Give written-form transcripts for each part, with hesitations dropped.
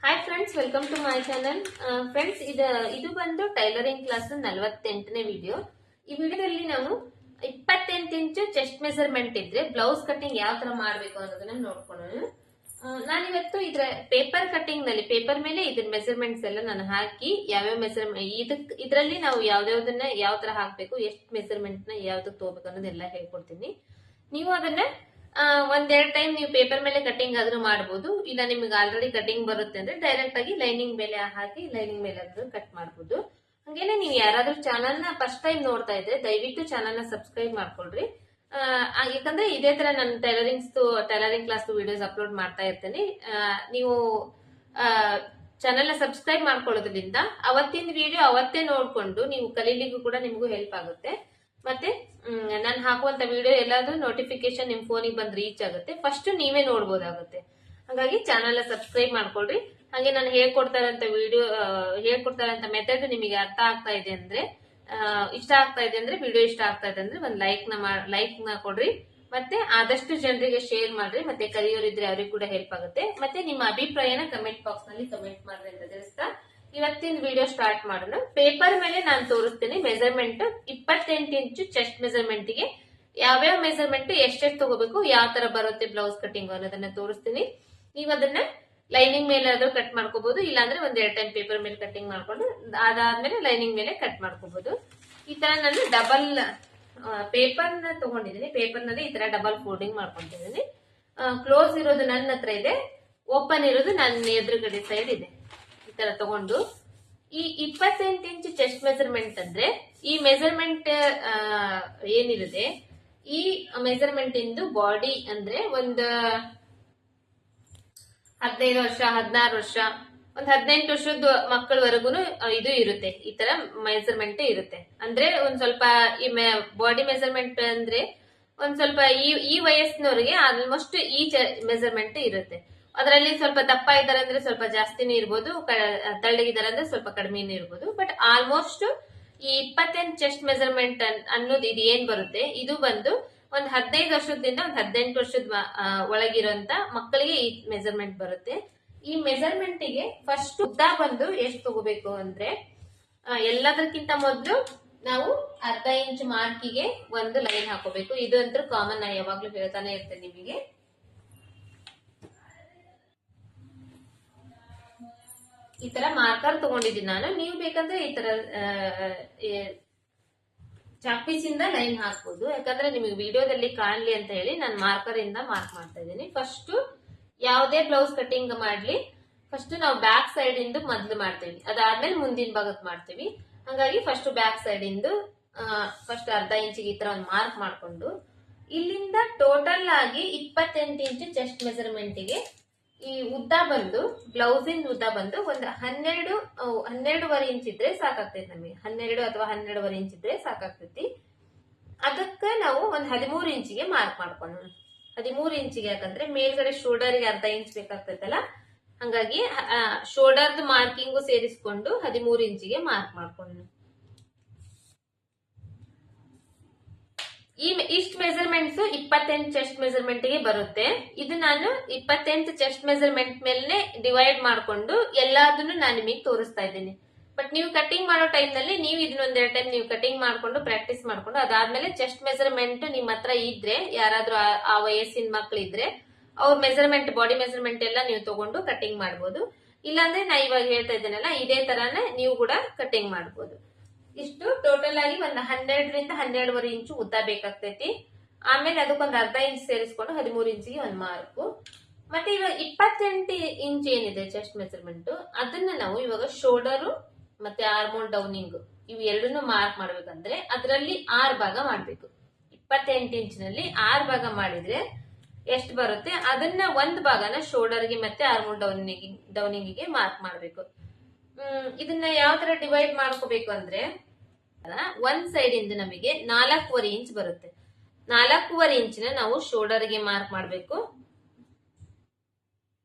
Hi friends, welcome to my channel. Friends, ಇದು ಬಂದು tailoring class 48ನೇ video. ಈ ವಿಡಿಯೋದಲ್ಲಿ ನಾವು 28 ಇಂಚು ಚೆಸ್ಟ್ ಮೆಜರ್ಮೆಂಟ್ ಇದ್ರೆ ಬ್ಲೌಸ್ ಕಟಿಂಗ್ ಯಾವ ತರ ಮಾಡಬೇಕು ಅನ್ನೋದನ್ನ ನೋಡ್ಕೊಳ್ಳೋಣ. ನಾನಿವತ್ತು ಇದ್ರ ಪೇಪರ್ ಕಟಿಂಗ್ ನಲ್ಲಿ ಪೇಪರ್ ಮೇಲೆ ಇದ್ರ ಮೆಜರ್ಮೆಂಟ್ಸ್ ಎಲ್ಲ ನಾನು ಹಾಕಿ ಯಾವ್ಯಾವ ಮೆಜರ್ಮೆಂಟ್ ಇದರಲ್ಲಿ ನಾವು ಯಾವ್ದಾವ್ದನ್ನ ಯಾವ ತರ ಹಾಕ್ಬೇಕು, ಎಷ್ಟು ಮೆಜರ್ಮೆಂಟ್ ನ ಯಾವ್ದಕ್ ತಗೋಬೇಕು ಅನ್ನೋದೆಲ್ಲ ಹೇಳ್ಕೊಡ್ತೀನಿ. ನೀವು ಅದನ್ನ ಒಂದೆರಡು ಟೈಮ್ ನೀವು ಪೇಪರ್ ಮೇಲೆ ಕಟಿಂಗ್ ಆದ್ರೂ ಮಾಡಬಹುದು. ಇಲ್ಲ ನಿಮ್ಗೆ ಆಲ್ರೆಡಿ ಕಟಿಂಗ್ ಬರುತ್ತೆ ಅಂದ್ರೆ ಡೈರೆಕ್ಟ್ ಆಗಿ ಲೈನಿಂಗ್ ಮೇಲೆ ಹಾಕಿ ಲೈನಿಂಗ್ ಮೇಲೆ ಕಟ್ ಮಾಡಬಹುದು. ಹಂಗೇನೆ ನೀವು ಯಾರಾದ್ರೂ ಚಾನಲ್ ನ ಫಸ್ಟ್ ಟೈಮ್ ನೋಡ್ತಾ ಇದ್ರೆ ದಯವಿಟ್ಟು ಚಾನಲ್ ನ ಸಬ್ಸ್ಕ್ರೈಬ್ ಮಾಡ್ಕೊಳ್ರಿ. ಯಾಕಂದ್ರೆ ಇದೇ ತರ ನಾನು ಟೈಲರಿಂಗ್ ಕ್ಲಾಸ್ ವಿಡಿಯೋಸ್ ಅಪ್ಲೋಡ್ ಮಾಡ್ತಾ ಇರ್ತೇನೆ. ನೀವು ಚಾನಲ್ ನ ಸಬ್ಸ್ಕ್ರೈಬ್ ಮಾಡ್ಕೊಳ್ಳೋದ್ರಿಂದ ಅವತ್ತಿನ ವಿಡಿಯೋ ಅವತ್ತೇ ನೋಡ್ಕೊಂಡು ನೀವು ಕಲೀಲಿಗೂ ಕೂಡ ನಿಮಗೂ ಹೆಲ್ಪ್ ಆಗುತ್ತೆ. ಮತ್ತೆ ನಾನು ಹಾಕುವಂತ ವಿಡಿಯೋ ಎಲ್ಲಾದ್ರೂ ನೋಟಿಫಿಕೇಶನ್ ನಿಮ್ ಫೋನಿಗೆ ಬಂದ್ ರೀಚ್ ಆಗುತ್ತೆ. ಫಸ್ಟ್ ನೀವೇ ನೋಡ್ಬೋದಾಗುತ್ತೆ. ಹಾಗಾಗಿ ಚಾನಲ್ ಸಬ್ಸ್ಕ್ರೈಬ್ ಮಾಡ್ಕೊಳ್ರಿ. ಹಾಗೆ ನಾನು ಹೇಳ್ಕೊಡ್ತಾ ಇರೋಂತ ಮೆಥಡ್ ನಿಮಗೆ ಅರ್ಥ ಆಗ್ತಾ ಇದೆ ಅಂದ್ರೆ, ಇಷ್ಟ ಆಗ್ತಾ ಇದೆ ಅಂದ್ರೆ, ವಿಡಿಯೋ ಇಷ್ಟ ಆಗ್ತಾ ಇದೆ ಅಂದ್ರೆ ಒಂದ್ ಲೈಕ್ ನ ಕೊಡ್ರಿ. ಮತ್ತೆ ಆದಷ್ಟು ಜನರಿಗೆ ಶೇರ್ ಮಾಡ್ರಿ. ಮತ್ತೆ ಕಲಿಯೋರಿದ್ರೆ ಅವ್ರಿಗೆ ಕೂಡ ಹೆಲ್ಪ್ ಆಗುತ್ತೆ. ಮತ್ತೆ ನಿಮ್ಮ ಅಭಿಪ್ರಾಯನ ಕಮೆಂಟ್ ಬಾಕ್ಸ್ ನಲ್ಲಿ ಕಮೆಂಟ್ ಮಾಡ್ರಿ ಅಂತ ತಿಳಿಸ್ತಾ ಇವತ್ತಿನ ವಿಡಿಯೋ ಸ್ಟಾರ್ಟ್ ಮಾಡೋಣ. ಪೇಪರ್ ಮೇಲೆ ನಾನು ತೋರಿಸ್ತೀನಿ ಮೆಜರ್ಮೆಂಟ್ 28 ಇಂಚು ಚೆಸ್ಟ್ ಮೆಜರ್ಮೆಂಟ್ ಗೆ ಯಾವ್ಯಾವ ಮೆಜರ್ಮೆಂಟ್ ಎಷ್ಟೆಷ್ಟು ತಗೋಬೇಕು, ಯಾವ ತರ ಬರುತ್ತೆ ಬ್ಲೌಸ್ ಕಟಿಂಗ್ ಅನ್ನೋದನ್ನ ತೋರಿಸ್ತೀನಿ. ನೀವು ಅದನ್ನ ಲೈನಿಂಗ್ ಮೇಲೆ ಆದ್ರೂ ಕಟ್ ಮಾಡ್ಕೋಬಹುದು, ಇಲ್ಲಾಂದ್ರೆ ಒಂದೆರಡು ಟೈಮ್ ಪೇಪರ್ ಮೇಲೆ ಕಟಿಂಗ್ ಮಾಡ್ಕೊಂಡು ಅದಾದ್ಮೇಲೆ ಲೈನಿಂಗ್ ಮೇಲೆ ಕಟ್ ಮಾಡ್ಕೋಬಹುದು. ಈ ತರ ನಾನು ಡಬಲ್ ಪೇಪರ್ ನ ತಗೊಂಡಿದ್ದೀನಿ. ಪೇಪರ್ ನಲ್ಲಿ ಈ ತರ ಡಬಲ್ ಫೋಲ್ಡಿಂಗ್ ಮಾಡ್ಕೊಂಡಿದ್ದೀನಿ. ಕ್ಲೋಸ್ ಇರೋದು ನನ್ನ ಹತ್ರ ಇದೆ, ಓಪನ್ ಇರೋದು ನನ್ನ ಎದುರುಗಡೆ ಸೈಡ್ ಇದೆ. ಈ ತರ ತಗೊಂಡು ಈ 28 ಇಂಚು ಚೆಸ್ಟ್ ಮೆಜರ್ಮೆಂಟ್ ಅಂದ್ರೆ ಈ ಮೆಜರ್ಮೆಂಟ್ ಏನಿರುತ್ತೆ, ಈ ಮೆಜರ್ಮೆಂಟ್ ಇಂದು ಬಾಡಿ ಅಂದ್ರೆ ಒಂದು 15 ವರ್ಷ, 16 ವರ್ಷ, ಒಂದ್ 18 ವರ್ಷದ ಮಕ್ಕಳವರೆಗೂ ಇದು ಇರುತ್ತೆ. ಈ ತರ ಮೆಜರ್ಮೆಂಟ್ ಇರುತ್ತೆ. ಅಂದ್ರೆ ಒಂದ್ ಸ್ವಲ್ಪ ಈ ಬಾಡಿ ಮೆಜರ್ಮೆಂಟ್ ಅಂದ್ರೆ ಒಂದ್ ಸ್ವಲ್ಪ ಈ ವಯಸ್ಸಿನವರಿಗೆ ಆಲ್ಮೋಸ್ಟ್ ಈ ಮೆಜರ್ಮೆಂಟ್ ಇರುತ್ತೆ. ಅದರಲ್ಲಿ ಸ್ವಲ್ಪ ದಪ್ಪ ಇದ್ದಾರೆ ಅಂದ್ರೆ ಸ್ವಲ್ಪ ಜಾಸ್ತಿನೇ ಇರ್ಬೋದು, ತಳ್ಳಗಿದ್ದಾರೆ ಅಂದ್ರೆ ಸ್ವಲ್ಪ ಕಡಿಮೆನೇ ಇರ್ಬೋದು. ಬಟ್ ಆಲ್ಮೋಸ್ಟ್ ಈ 28 ಚೆಸ್ಟ್ ಮೆಜರ್ಮೆಂಟ್ ಅನ್ನೋದು ಇದು ಏನ್ ಬರುತ್ತೆ, ಇದು ಬಂದು ಒಂದ್ 15 ವರ್ಷದಿಂದ ಒಂದ್ 18 ವರ್ಷದ ಒಳಗಿರುವಂತ ಮಕ್ಕಳಿಗೆ ಈ ಮೆಜರ್ಮೆಂಟ್ ಬರುತ್ತೆ. ಈ ಮೆಜರ್ಮೆಂಟ್ ಗೆ ಫಸ್ಟ್ ಉದ್ದ ಬಂದು ಎಷ್ಟು ತಗೋಬೇಕು ಅಂದ್ರೆ, ಎಲ್ಲದಕ್ಕಿಂತ ಮೊದಲು ನಾವು ಅರ್ಧ ಇಂಚ್ ಮಾರ್ಕಿಗೆ ಒಂದು ಲೈನ್ ಹಾಕೋಬೇಕು. ಇದು ಅಂತೂ ಕಾಮನ್, ನಾ ಯಾವಾಗ್ಲೂ ಹೇಳ್ತಾನೆ ಇರ್ತೇನೆ ನಿಮಗೆ. ಈ ತರ ಮಾರ್ಕರ್ ತಗೊಂಡಿದ್ದೀನಿ ನಾನು. ನೀವು ಬೇಕಂದ್ರೆ ಈ ತರ ಚಾಕ್ಪೀಸಿಂದ ಲೈನ್ ಹಾಕ್ಬೋದು. ಯಾಕಂದ್ರೆ ನಿಮಗೆ ವಿಡಿಯೋದಲ್ಲಿ ಕಾಣ್ಲಿ ಅಂತ ಹೇಳಿ ನಾನು ಮಾರ್ಕರ್ ಇಂದ ಮಾರ್ಕ್ ಮಾಡ್ತಾ ಇದ್ದೀನಿ. ಫಸ್ಟ್ ಯಾವುದೇ ಬ್ಲೌಸ್ ಕಟಿಂಗ್ ಮಾಡ್ಲಿ, ಫಸ್ಟ್ ನಾವು ಬ್ಯಾಕ್ ಸೈಡ್ ಇಂದ ಮೊದ್ಲು ಮಾಡ್ತೀವಿ, ಅದಾದ್ಮೇಲೆ ಮುಂದಿನ ಭಾಗಕ್ಕೆ ಮಾಡ್ತೀವಿ. ಹಾಗಾಗಿ ಫಸ್ಟ್ ಬ್ಯಾಕ್ ಸೈಡ್ ಇಂದು ಫಸ್ಟ್ ಅರ್ಧ ಇಂಚಿಗೆ ಈ ತರ ಒಂದು ಮಾರ್ಕ್ ಮಾಡ್ಕೊಂಡು ಇಲ್ಲಿಂದ ಟೋಟಲ್ ಆಗಿ 28 ಇಂಚು ಚೆಸ್ಟ್ ಮೆಜರ್ಮೆಂಟ್ ಗೆ ಈ ಉದ್ದ ಬಂದು, ಬ್ಲೌಸ್ ಇಂದ ಉದ್ದ ಬಂದು ಒಂದು 12.5 ಇಂಚ್ ಇದ್ರೆ ಸಾಕಾಗ್ತೈತಿ ನಮಗೆ. 12 ಅಥವಾ 12.5 ಇಂಚ್ ಇದ್ರೆ ಸಾಕಾಗ್ತೈತಿ. ಅದಕ್ಕೆ ನಾವು ಒಂದು 13 ಇಂಚಿಗೆ ಮಾರ್ಕ್ ಮಾಡ್ಕೊಂಡು, 13 ಇಂಚಿಗೆ ಯಾಕಂದ್ರೆ ಮೇಲ್ಗಡೆ ಶೋಲ್ಡರ್ಗೆ ಅರ್ಧ ಇಂಚ್ ಬೇಕಾಗ್ತೈತಲ್ಲ, ಹಂಗಾಗಿ ಶೋಲ್ಡರ್ದು ಮಾರ್ಕಿಂಗು ಸೇರಿಸ್ಕೊಂಡು 13 ಇಂಚಿಗೆ ಮಾರ್ಕ್ ಮಾಡ್ಕೊಂಡು ಇಷ್ಟ ಮೆಜರ್ಮೆಂಟ್ಸ್ 28 ಚೆಸ್ಟ್ ಮೆಜರ್ಮೆಂಟ್ ಗೆ ಬರುತ್ತೆ. ಇದು ನಾನು 28 ಚೆಸ್ಟ್ ಮೆಜರ್ಮೆಂಟ್ ಮೇಲೆ ಡಿವೈಡ್ ಮಾಡ್ಕೊಂಡು ಎಲ್ಲದನ್ನು ನಾನು ನಿಮಗೆ ತೋರಿಸ್ತಾ ಇದ್ದೀನಿ. ಬಟ್ ನೀವು ಕಟಿಂಗ್ ಮಾಡೋ ಟೈಮ್ ನಲ್ಲಿ ನೀವು ಇದನ್ನೊಂದೆರಡು ಟೈಮ್ ನೀವು ಕಟಿಂಗ್ ಮಾಡ್ಕೊಂಡು ಪ್ರಾಕ್ಟೀಸ್ ಮಾಡ್ಕೊಂಡು ಅದಾದ್ಮೇಲೆ ಚೆಸ್ಟ್ ಮೆಜರ್ಮೆಂಟ್ ನಿಮ್ಮ ಹತ್ರ ಇದ್ರೆ, ಯಾರಾದ್ರೂ ಆ ವಯಸ್ಸಿನ ಮಕ್ಳು ಇದ್ರೆ ಅವ್ರ ಮೆಜರ್ಮೆಂಟ್, ಬಾಡಿ ಮೆಜರ್ಮೆಂಟ್ ಎಲ್ಲ ನೀವು ತಗೊಂಡು ಕಟಿಂಗ್ ಮಾಡ್ಬೋದು. ಇಲ್ಲಾಂದ್ರೆ ನಾ ಇವಾಗ ಹೇಳ್ತಾ ಇದ್ದೇನಲ್ಲ, ಇದೇ ತರಾನೇ ನೀವು ಕೂಡ ಕಟಿಂಗ್ ಮಾಡ್ಬೋದು. ಇಷ್ಟು ಟೋಟಲ್ ಆಗಿ ಒಂದು 12ರಿಂದ 12.5 ಇಂಚು ಉದ್ದ ಬೇಕಾಗ್ತೈತಿ. ಆಮೇಲೆ ಅದಕ್ಕೊಂದು ಅರ್ಧ ಇಂಚ್ ಸೇರಿಸ್ಕೊಂಡು 13 ಇಂಚಿಗೆ ಒಂದು ಮಾರ್ಕು. ಮತ್ತೆ ಇವಾಗ 28 ಇಂಚ್ ಏನಿದೆ ಚೆಸ್ಟ್ ಮೆಜರ್ಮೆಂಟ್, ಅದನ್ನ ನಾವು ಇವಾಗ ಶೋಲ್ಡರ್ ಮತ್ತೆ ಆರ್ಮೋಲ್ ಡೌನಿಂಗ್ ಇವು ಎರಡನ್ನೂ ಮಾರ್ಕ್ ಮಾಡ್ಬೇಕಂದ್ರೆ ಅದರಲ್ಲಿ 6 ಭಾಗ ಮಾಡ್ಬೇಕು. 28 ಇಂಚಿನಲ್ಲಿ 6 ಭಾಗ ಮಾಡಿದ್ರೆ ಎಷ್ಟು ಬರುತ್ತೆ, ಅದನ್ನ ಒಂದು ಭಾಗನ ಶೋಲ್ಡರ್ಗೆ ಮತ್ತೆ ಆರ್ಮೋಲ್ ಡೌನಿಂಗಿಗೆ ಮಾರ್ಕ್ ಮಾಡ್ಬೇಕು. ಇದನ್ನ ಯಾವ ತರ ಡಿವೈಡ್ ಮಾಡ್ಕೋಬೇಕು ಅಂದ್ರೆ, ಒಂದ್ ಸೈಡ್ ಇಂದ ನಮಗೆ 4.5 ಇಂಚ್ ಬರುತ್ತೆ. 4.5 ಇಂಚಿನ ನಾವು ಶೋಲ್ಡರ್ಗೆ ಮಾರ್ಕ್ ಮಾಡ್ಬೇಕು.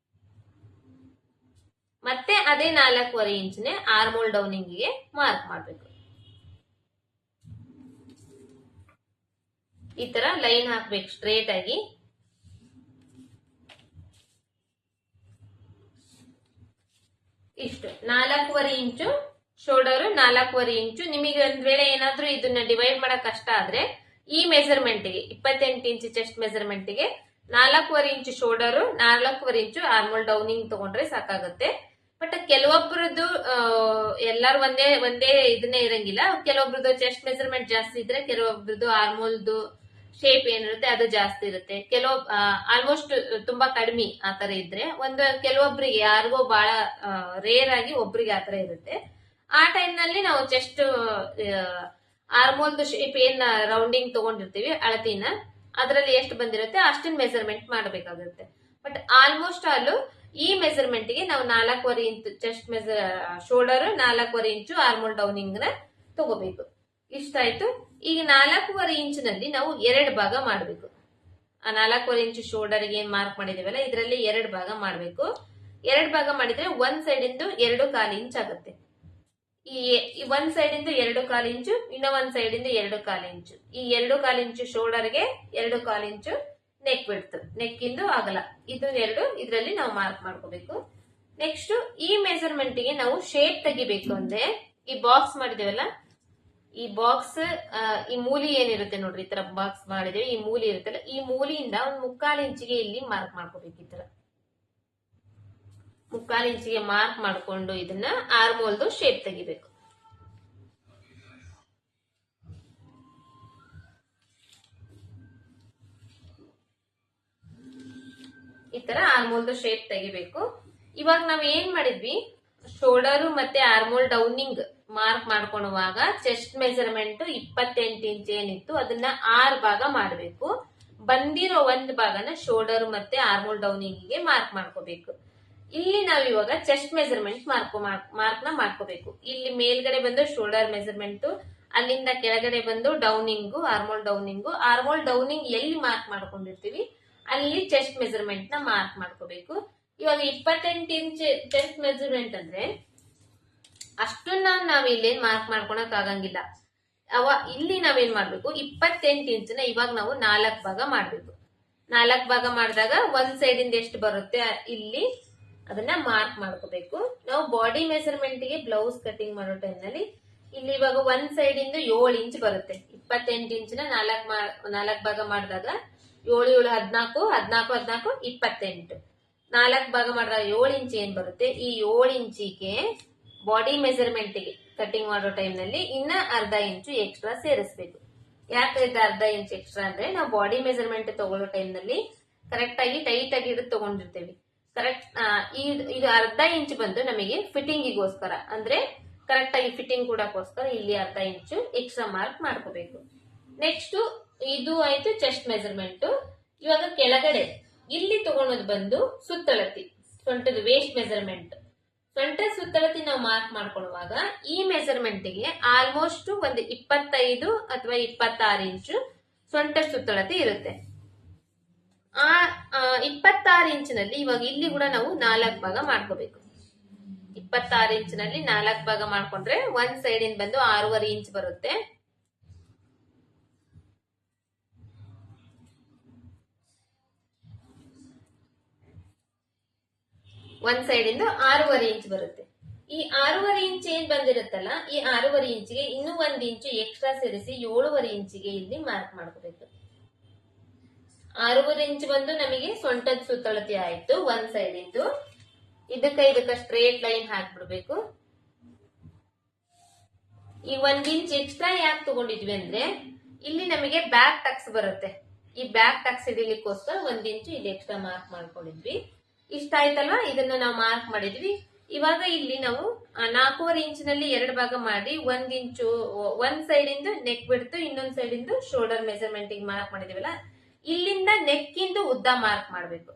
ಮತ್ತೆ ಅದೇ 4.5 ಇಂಚ್ನೆ ಆರ್ಮೋಲ್ ಡೌನಿಂಗಿಗೆ ಮಾರ್ಕ್ ಮಾಡ್ಬೇಕು. ಈ ತರ ಲೈನ್ ಹಾಕ್ಬೇಕು ಸ್ಟ್ರೇಟ್ ಆಗಿ. ಇಷ್ಟು 4.5 ಇಂಚು ಶೋಲ್ಡರ್, 4.5 ಇಂಚು. ನಿಮಗೆ ಒಂದ್ ವೇಳೆ ಏನಾದ್ರೂ ಇದನ್ನ ಡಿವೈಡ್ ಮಾಡಕ್ ಕಷ್ಟ ಆದ್ರೆ ಈ ಮೆಜರ್ಮೆಂಟ್ ಗೆ 28 ಇಂಚ್ ಚೆಸ್ಟ್ ಮೆಜರ್ಮೆಂಟ್ ಗೆ 4.5 ಇಂಚು ಶೋಲ್ಡರ್, 4.5 ಇಂಚು ಆರ್ಮೋಲ್ ಡೌನಿಂಗ್ ತಗೊಂಡ್ರೆ ಸಾಕಾಗುತ್ತೆ. ಬಟ್ ಕೆಲವೊಬ್ಬರದ್ದು ಎಲ್ಲಾರು ಒಂದೇ ಇದನ್ನೇ ಇರಂಗಿಲ್ಲ. ಕೆಲವೊಬ್ರದ್ದು ಚೆಸ್ಟ್ ಮೆಜರ್ಮೆಂಟ್ ಜಾಸ್ತಿ ಇದ್ರೆ ಕೆಲವೊಬ್ರದ್ದು ಆರ್ಮೋಲ್ದು ಶೇಪ್ ಏನಿರುತ್ತೆ ಅದು ಜಾಸ್ತಿ ಇರುತ್ತೆ. ಆಲ್ಮೋಸ್ಟ್ ತುಂಬಾ ಕಡಿಮೆ ಆತರ ಇದ್ರೆ ಕೆಲವೊಬ್ರಿಗೆ ಯಾರಿಗೋ ಬಹಳ ರೇರ್ ಆಗಿ ಒಬ್ರಿಗೆ ಆತರ ಇರುತ್ತೆ. ಆ ಟೈಮ್ ನಲ್ಲಿ ನಾವು ಚೆಸ್ಟ್ ಆರ್ಮೋಲ್ದು ಶೇಪ್ ಏನ್ ರೌಂಡಿಂಗ್ ತಗೊಂಡಿರ್ತೀವಿ ಅಳತಿನ, ಅದರಲ್ಲಿ ಎಷ್ಟು ಬಂದಿರುತ್ತೆ ಅಷ್ಟನ್ನ ಮೆಜರ್ಮೆಂಟ್ ಮಾಡಬೇಕಾಗುತ್ತೆ. ಬಟ್ ಆಲ್ಮೋಸ್ಟ್ ಆಲ್ ಈ ಮೆಜರ್ಮೆಂಟ್ ಗೆ ನಾವು 4.5 ಇಂಚು ಚೆಸ್ಟ್ ಶೋಲ್ಡರ್, 4.5 ಇಂಚು ಆರ್ಮೋಲ್ ಡೌನಿಂಗ್ ನ ತಗೋಬೇಕು. ಇಷ್ಟಾಯ್ತು. ಈಗ 4.5 ಇಂಚಿನಲ್ಲಿ ನಾವು 2 ಭಾಗ ಮಾಡಬೇಕು. ಆ 4.5 ಇಂಚು ಶೋಲ್ಡರ್ ಗೆ ಏನ್ ಮಾರ್ಕ್ ಮಾಡಿದೀವಲ್ಲ ಇದರಲ್ಲಿ 2 ಭಾಗ ಮಾಡಬೇಕು. 2 ಭಾಗ ಮಾಡಿದ್ರೆ ಒಂದ್ ಸೈಡ್ ಇಂದು 2.25 ಇಂಚ್ ಆಗುತ್ತೆ. ಈ ಒಂದ್ ಸೈಡ್ ಇಂದ 2.25 ಇಂಚು, ಇನ್ನ ಒಂದ್ ಸೈಡ್ ಇಂದ 2.25 ಇಂಚು. ಈ 2.25 ಇಂಚು ಶೋಲ್ಡರ್ ಗೆ 2.25 ಇಂಚು ನೆಕ್ ಬಿಡ್ತು, ನೆಕ್ ಇಂದು ಅಗಲ. ಇದು 2 ಇದರಲ್ಲಿ ನಾವು ಮಾರ್ಕ್ ಮಾಡ್ಕೋಬೇಕು. ನೆಕ್ಸ್ಟ್ ಈ ಮೆಜರ್ಮೆಂಟ್ ಗೆ ನಾವು ಶೇಪ್ ತೆಗಿಬೇಕು ಅಂದ್ರೆ ಈ ಬಾಕ್ಸ್ ಮಾಡಿದೇವಲ್ಲ, ಈ ಬಾಕ್ಸ್ ಈ ಮೂಲಿ ಏನಿರುತ್ತೆ ನೋಡ್ರಿ, ಈ ತರ ಬಾಕ್ಸ್ ಮಾಡಿದೇವೆ, ಈ ಮೂಲಿ ಇರುತ್ತಲ್ಲ, ಈ ಮೂಲಿಯಿಂದ ಒಂದ್ 3/4 ಇಂಚಿಗೆ ಇಲ್ಲಿ ಮಾರ್ಕ್ ಮಾಡ್ಕೋಬೇಕು. ಈ ತರ 3/4 ಇಂಚಿಗೆ ಮಾರ್ಕ್ ಮಾಡ್ಕೊಂಡು ಇದನ್ನ ಆರ್ಮೋಲ್ದು ಶೇಪ್ ತೆಗಿಬೇಕು. ಈ ತರ ಆರ್ಮೋಲ್ದು ಶೇಪ್ ತೆಗಿಬೇಕು. ಇವಾಗ ನಾವ್ ಏನ್ ಮಾಡಿದ್ವಿ, ಶೋಲ್ಡರ್ ಮತ್ತೆ ಆರ್ಮೋಲ್ ಡೌನಿಂಗ್ ಮಾರ್ಕ್ ಮಾಡ್ಕೊಳ್ಳುವಾಗ ಚೆಸ್ಟ್ ಮೆಜರ್ಮೆಂಟ್ 28 ಇಂಚ್ ಏನಿತ್ತು ಅದನ್ನ 6 ಭಾಗ ಮಾಡಬೇಕು. ಬಂದಿರೋ ಒಂದ್ ಭಾಗನ ಶೋಲ್ಡರ್ ಮತ್ತೆ ಆರ್ಮೋಲ್ ಡೌನಿಂಗ್ ಗೆ ಮಾರ್ಕ್ ಮಾಡ್ಕೋಬೇಕು. ಇಲ್ಲಿ ನಾವ್ ಇವಾಗ ಚೆಸ್ಟ್ ಮೆಜರ್ಮೆಂಟ್ ಮಾರ್ಕ್ ನ ಮಾಡ್ಕೋಬೇಕು. ಇಲ್ಲಿ ಮೇಲ್ಗಡೆ ಬಂದು ಶೋಲ್ಡರ್ ಮೆಜರ್ಮೆಂಟ್, ಅಲ್ಲಿಂದ ಕೆಳಗಡೆ ಬಂದು ಡೌನಿಂಗು, ಆರ್ಮೋಲ್ ಡೌನಿಂಗ್ ಎಲ್ಲಿ ಮಾರ್ಕ್ ಮಾಡ್ಕೊಂಡಿರ್ತೀವಿ ಅಲ್ಲಿ ಚೆಸ್ಟ್ ಮೆಜರ್ಮೆಂಟ್ ನ ಮಾರ್ಕ್ ಮಾಡ್ಕೋಬೇಕು. ಇವಾಗ 28 ಇಂಚ್ ಚೆಸ್ಟ್ ಮೆಜರ್ಮೆಂಟ್ ಅಂದ್ರೆ ಅಷ್ಟನ್ನ ನಾವ್ ಇಲ್ಲೇನ್ ಮಾರ್ಕ್ ಮಾಡ್ಕೊಳಕ್ ಆಗಂಗಿಲ್ಲ. ಇಲ್ಲಿ ನಾವೇನ್ ಮಾಡ್ಬೇಕು, 28 ಇಂಚ್ ನ ಇವಾಗ ನಾವು 4 ಭಾಗ ಮಾಡ್ಬೇಕು. 4 ಭಾಗ ಮಾಡಿದಾಗ ಒಂದ್ ಸೈಡ್ ಇಂದ ಎಷ್ಟು ಬರುತ್ತೆ ಇಲ್ಲಿ ಅದನ್ನ ಮಾರ್ಕ್ ಮಾಡ್ಕೋಬೇಕು. ನಾವು ಬಾಡಿ ಮೆಜರ್ಮೆಂಟ್ ಗೆ ಬ್ಲೌಸ್ ಕಟಿಂಗ್ ಮಾಡೋ ಟೈಮ್ ನಲ್ಲಿ ಇಲ್ಲಿ ಇವಾಗ ಒಂದ್ ಸೈಡ್ ಇಂದ 7 ಇಂಚ್ ಬರುತ್ತೆ. 28 ಇಂಚ್ ನ 4 ಭಾಗ ಮಾಡಿದಾಗ 7 7 14 14 14 28 4 ಭಾಗ ಮಾಡಿದಾಗ 7 ಇಂಚ್ ಏನ್ ಬರುತ್ತೆ, ಈ 7 ಇಂಚಿಗೆ ಬಾಡಿ ಮೆಜರ್ಮೆಂಟ್ ಗೆ ಕಟಿಂಗ್ ಮಾಡೋ ಟೈಮ್ ನಲ್ಲಿ ಇನ್ನ ಅರ್ಧ ಇಂಚು ಎಕ್ಸ್ಟ್ರಾ ಸೇರಿಸಬೇಕು. ಯಾಕೆ ಅರ್ಧ ಇಂಚ್ ಎಕ್ಸ್ಟ್ರಾ ಅಂದ್ರೆ ನಾವು ಬಾಡಿ ಮೆಜರ್ಮೆಂಟ್ ತಗೊಳ್ಳೋ ಟೈಮ್ ನಲ್ಲಿ ಕರೆಕ್ಟ್ ಆಗಿ ಟೈಟ್ ಆಗಿ ಹಿಡಿದು ತಗೊಂಡಿರ್ತೇವೆ. ಕರೆಕ್ಟ್ ಇದು ಅರ್ಧ ಇಂಚ್ ಬಂದು ನಮಗೆ ಫಿಟ್ಟಿಂಗಿಗೋಸ್ಕರ, ಅಂದ್ರೆ ಕರೆಕ್ಟ್ ಆಗಿ ಫಿಟ್ಟಿಂಗ್ ಕೂಡಕ್ಕೋಸ್ಕರ ಇಲ್ಲಿ ಅರ್ಧ ಇಂಚು ಎಕ್ಸ್ಟ್ರಾ ಮಾರ್ಕ್ ಮಾಡ್ಕೋಬೇಕು. ನೆಕ್ಸ್ಟ್ ಇದು ಆಯ್ತು ಚೆಸ್ಟ್ ಮೆಜರ್ಮೆಂಟ್. ಇವಾಗ ಕೆಳಗಡೆ ಇಲ್ಲಿ ತಗೊಳೋದು ಬಂದು ಸುತ್ತಳತಿ, ಸೊಂಟದ ವೇಸ್ಟ್ ಮೆಜರ್ಮೆಂಟ್. ಸೊಂಟ ಸುತ್ತಳತಿ ನಾವು ಮಾರ್ಕ್ ಮಾಡ್ಕೊಳ್ಳುವಾಗ ಈ ಮೆಜರ್ಮೆಂಟ್ ಗೆ ಆಲ್ಮೋಸ್ಟ್ ಒಂದು 25 ಅಥವಾ 26 ಇಂಚು ಸೊಂಟ ಸುತ್ತಳತಿ ಇರುತ್ತೆ. ಆ 26 ಇಂಚಿನಲ್ಲಿ ಇವಾಗ ಇಲ್ಲಿ ಕೂಡ ನಾವು 4 ಭಾಗ ಮಾಡ್ಕೋಬೇಕು. 26 ಇಂಚಿನಲ್ಲಿ 4 ಭಾಗ ಮಾಡ್ಕೊಂಡ್ರೆ ಒಂದ್ ಸೈಡ್ ಇಂದ ಬಂದು 6.5 ಇಂಚ್ ಬರುತ್ತೆ. ಒಂದ್ ಸೈಡ್ ಇಂದ 6.5 ಇಂಚ್ ಬರುತ್ತೆ. ಈ 6.5 ಇಂಚ್ ಏನ್ ಬಂದಿರುತ್ತಲ್ಲ, ಈ 6.5 ಇಂಚಿಗೆ ಇನ್ನೂ 1 ಇಂಚು ಎಕ್ಸ್ಟ್ರಾ ಸೇರಿಸಿ 7.5 ಇಂಚಿಗೆ ಇಲ್ಲಿ ಮಾರ್ಕ್ ಮಾಡ್ಕೋಬೇಕು. 6.5 ಇಂಚ್ ಬಂದು ನಮಗೆ ಸೊಂಟದ ಸುತ್ತಳತೆ ಆಯ್ತು ಒಂದ್ ಸೈಡ್ ಇಂದು. ಇದಕ್ಕ ಸ್ಟ್ರೇಟ್ ಲೈನ್ ಹಾಕ್ಬಿಡ್ಬೇಕು. ಈ 1 ಇಂಚ್ ಎಕ್ಸ್ಟ್ರಾ ಯಾಕೆ ತಗೊಂಡಿದ್ವಿ ಅಂದ್ರೆ ಇಲ್ಲಿ ನಮಗೆ ಬ್ಯಾಕ್ ಟಕ್ಸ್ ಬರುತ್ತೆ. ಈ ಬ್ಯಾಕ್ ಟಕ್ಸ್ ಹಿಡಿಲಿಕ್ಕೋಸ್ಕರ 1 ಇಂಚು ಇಲ್ಲಿ ಎಕ್ಸ್ಟ್ರಾ ಮಾರ್ಕ್ ಮಾಡ್ಕೊಂಡಿದ್ವಿ. ಇಷ್ಟ ಆಯ್ತಲ್ವಾ, ಇದನ್ನ ನಾವು ಮಾರ್ಕ್ ಮಾಡಿದ್ವಿ. ಇವಾಗ ಇಲ್ಲಿ ನಾವು 4.5 ಇಂಚಿನಲ್ಲಿ 2 ಭಾಗ ಮಾಡಿ 1 ಇಂಚು ಒಂದ್ ಸೈಡ್ ಇಂದು ನೆಕ್ ಬಿಡ್ತು, ಇನ್ನೊಂದ್ ಸೈಡ್ ಇಂದು ಶೋಲ್ಡರ್ ಮೆಜರ್ಮೆಂಟ್ ಮಾರ್ಕ್ ಮಾಡಿದೀವಲ್ಲ, ಇಲ್ಲಿಂದ ನೆಕ್ ಇಂದು ಉದ್ದ ಮಾರ್ಕ್ ಮಾಡ್ಬೇಕು.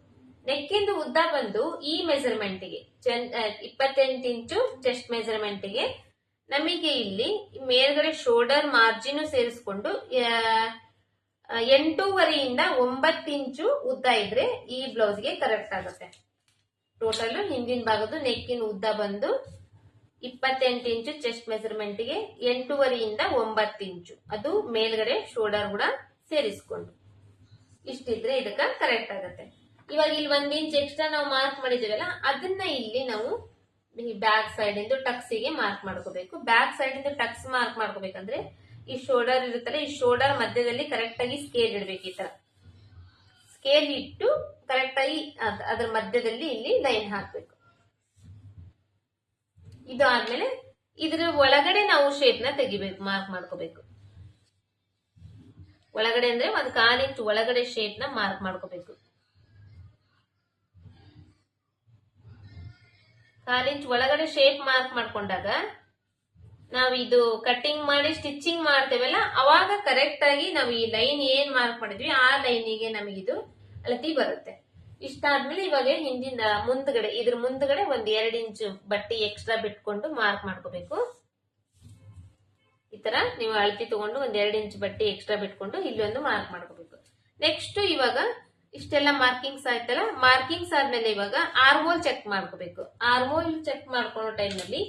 ನೆಕ್ ಇಂದು ಉದ್ದ ಬಂದು ಈ ಮೆಜರ್ಮೆಂಟ್ ಗೆ 28 ಇಂಚು ಚೆಸ್ಟ್ ಮೆಜರ್ಮೆಂಟ್ ಗೆ ನಮಗೆ ಇಲ್ಲಿ ಮೇಲ್ಗಡೆ ಶೋಲ್ಡರ್ ಮಾರ್ಜಿನ್ ಸೇರಿಸ್ಕೊಂಡು 8.5 ಇಂದ 9 ಇಂಚು ಉದ್ದ ಇದ್ರೆ ಈ ಬ್ಲೌಸ್ ಗೆ ಕರೆಕ್ಟ್ ಆಗುತ್ತೆ. ಟೋಟಲ್ ಹಿಂದಿನ ಭಾಗದ ನೆಕ್ಕಿನ ಉದ್ದ ಬಂದು 28 ಇಂಚು ಚೆಸ್ಟ್ ಮೆಜರ್ಮೆಂಟ್ ಗೆ 8.5 ಇಂದ 9 ಇಂಚು, ಅದು ಮೇಲ್ಗಡೆ ಶೋಲ್ಡರ್ ಕೂಡ ಸೇರಿಸ್ಕೊಂಡು ಇಷ್ಟಿದ್ರೆ ಇದಕ್ಕ ಕರೆಕ್ಟ್ ಆಗುತ್ತೆ. ಇವಾಗ ಇಲ್ಲಿ 1 ಇಂಚ್ ಎಕ್ಸ್ಟ್ರಾ ನಾವು ಮಾರ್ಕ್ ಮಾಡಿದೀವಲ್ಲ, ಅದನ್ನ ಇಲ್ಲಿ ನಾವು ಈ ಬ್ಯಾಕ್ ಸೈಡ್ ಇಂದ ಟಕ್ಸಿಗೆ ಮಾರ್ಕ್ ಮಾಡ್ಕೋಬೇಕು. ಬ್ಯಾಕ್ ಸೈಡ್ ಇಂದ ಟಕ್ಸ್ ಮಾರ್ಕ್ ಮಾಡ್ಕೋಬೇಕಂದ್ರೆ ಈ ಶೋಲ್ಡರ್ ಇರುತ್ತಲ್ಲ, ಈ ಶೋಲ್ಡರ್ ಮಧ್ಯದಲ್ಲಿ ಕರೆಕ್ಟ್ ಆಗಿ ಸ್ಕೇಲ್ ಇಡ್ಬೇಕು. ಈ ತರ ಸ್ಕೇಲ್ ಇಟ್ಟು ಕರೆಕ್ಟ್ ಆಗಿ ಅದ್ರ ಮಧ್ಯದಲ್ಲಿ ಇಲ್ಲಿ ಲೈನ್ ಹಾಕ್ಬೇಕು. ಇದು ಆದ್ಮೇಲೆ ಇದ್ರ ಒಳಗಡೆ ನಾವು ಶೇಪ್ ನ ತೆಗಿಬೇಕು, ಮಾರ್ಕ್ ಮಾಡ್ಕೋಬೇಕು. ಒಳಗಡೆ ಅಂದ್ರೆ 1/4 ಇಂಚ್ ಒಳಗಡೆ ಶೇಪ್ ನ ಮಾರ್ಕ್ ಮಾಡ್ಕೋಬೇಕು. 1/4 ಇಂಚ್ ಒಳಗಡೆ ಶೇಪ್ ಮಾರ್ಕ್ ಮಾಡ್ಕೊಂಡಾಗ ನಾವು ಇದು ಕಟ್ಟಿಂಗ್ ಮಾಡಿ ಸ್ಟಿಚಿಂಗ್ ಮಾಡ್ತೇವಲ್ಲ, ಅವಾಗ ಕರೆಕ್ಟ್ ಆಗಿ ನಾವು ಈ ಲೈನ್ ಏನ್ ಮಾರ್ಕ್ ಮಾಡಿದ್ವಿ ಆ ಲೈನಿಗೆ ನಮಗಿದು ಅಳತಿ ಬರುತ್ತೆ. ಇಷ್ಟಾದ್ಮೇಲೆ ಇವಾಗ ಹಿಂದಿನ ಮುಂದ್ಗಡೆ ಇದ್ರ ಮುಂದ್ಗಡೆ 2 ಇಂಚ್ ಬಟ್ಟೆ ಎಕ್ಸ್ಟ್ರಾ ಬಿಟ್ಕೊಂಡು ಮಾರ್ಕ್ ಮಾಡ್ಕೋಬೇಕು. ಈ ತರ ನೀವು ಅಳತಿ ತಗೊಂಡು 2 ಇಂಚ್ ಬಟ್ಟೆ ಎಕ್ಸ್ಟ್ರಾ ಬಿಟ್ಕೊಂಡು ಇಲ್ಲಿ ಒಂದು ಮಾರ್ಕ್ ಮಾಡ್ಕೋಬೇಕು. ನೆಕ್ಸ್ಟ್ ಇವಾಗ ಇಷ್ಟೆಲ್ಲ ಮಾರ್ಕಿಂಗ್ಸ್ ಆಯ್ತಲ್ಲ, ಮಾರ್ಕಿಂಗ್ಸ್ ಆದ್ಮೇಲೆ ಇವಾಗ ಆರ್ಮೋಲ್ ಚೆಕ್ ಮಾಡ್ಕೋಬೇಕು. ಆರ್ಮೋಲ್ ಚೆಕ್ ಮಾಡ್ಕೊಳ್ಳೋ ಟೈಮ್ ನಲ್ಲಿ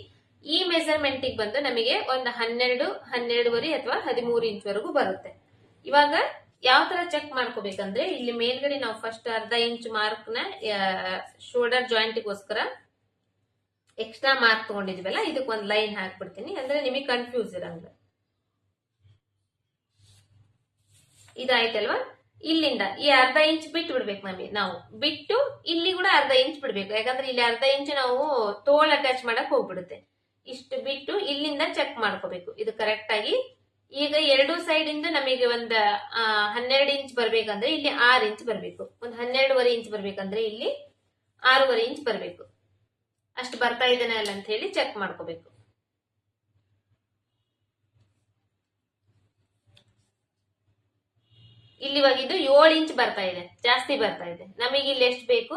ಈ ಮೆಜರ್ಮೆಂಟ್ ಬಂದು ನಮಗೆ ಒಂದು 12 ಅಥವಾ 13 ಇಂಚ್ ವರೆಗೂ ಬರುತ್ತೆ. ಇವಾಗ ಯಾವ ತರ ಚೆಕ್ ಮಾಡ್ಕೋಬೇಕಂದ್ರೆ ಇಲ್ಲಿ ಮೇಲ್ಗಡೆ ನಾವು ಫಸ್ಟ್ 1/2 ಇಂಚ್ ಮಾರ್ಕ್ ನ ಶೋಲ್ಡರ್ ಜಾಯಿಂಟ್ ಗೋಸ್ಕರ ಎಕ್ಸ್ಟ್ರಾ ಮಾರ್ಕ್ ತಗೊಂಡಿದ್ವಲ್ಲ, ಇದಕ್ಕೆ ಒಂದು ಲೈನ್ ಹಾಕ್ಬಿಡ್ತೀನಿ, ಅಂದ್ರೆ ನಿಮಗೆ ಕನ್ಫ್ಯೂಸ್ ಇರಂಗ. ಇದಾಯ್ತಲ್ವಾ? ಇಲ್ಲಿಂದ ಈ 1/2 ಇಂಚ್ ಬಿಟ್ಟು ಬಿಡ್ಬೇಕು ನಾವು ಬಿಟ್ಟು ಇಲ್ಲಿ ಕೂಡ 1/2 ಇಂಚ್ ಬಿಡ್ಬೇಕು. ಯಾಕಂದ್ರೆ ಇಲ್ಲಿ 1/2 ಇಂಚ್ ನಾವು ತೋಳ್ ಅಟ್ಯಾಚ್ ಮಾಡಕ್ ಹೋಗ್ಬಿಡುತ್ತೆ. ಇಷ್ಟು ಬಿಟ್ಟು ಇಲ್ಲಿಂದ ಚೆಕ್ ಮಾಡ್ಕೋಬೇಕು ಇದು ಕರೆಕ್ಟ್ ಆಗಿ. ಈಗ 2 ಸೈಡ್ ಇಂದ ನಮಗೆ ಒಂದ್ 12 ಇಂಚ್ ಬರ್ಬೇಕಂದ್ರೆ ಇಲ್ಲಿ 6 ಇಂಚ್ ಬರ್ಬೇಕು. ಒಂದ್ 12.5 ಇಂಚ್ ಬರ್ಬೇಕಂದ್ರೆ ಇಲ್ಲಿ 6.5 ಇಂಚ್ ಬರ್ಬೇಕು. ಅಷ್ಟು ಬರ್ತಾ ಇದ್ದೇನೆ ಅಲ್ಲ ಅಂತ ಹೇಳಿ ಚೆಕ್ ಮಾಡ್ಕೋಬೇಕು. ಇಲ್ಲಿ ಇವಾಗ ಇದು 7 ಇಂಚ್ ಬರ್ತಾ ಇದೆ, ಜಾಸ್ತಿ ಬರ್ತಾ ಇದೆ. ನಮಗೆ ಇಲ್ಲಿ ಎಷ್ಟು ಬೇಕು?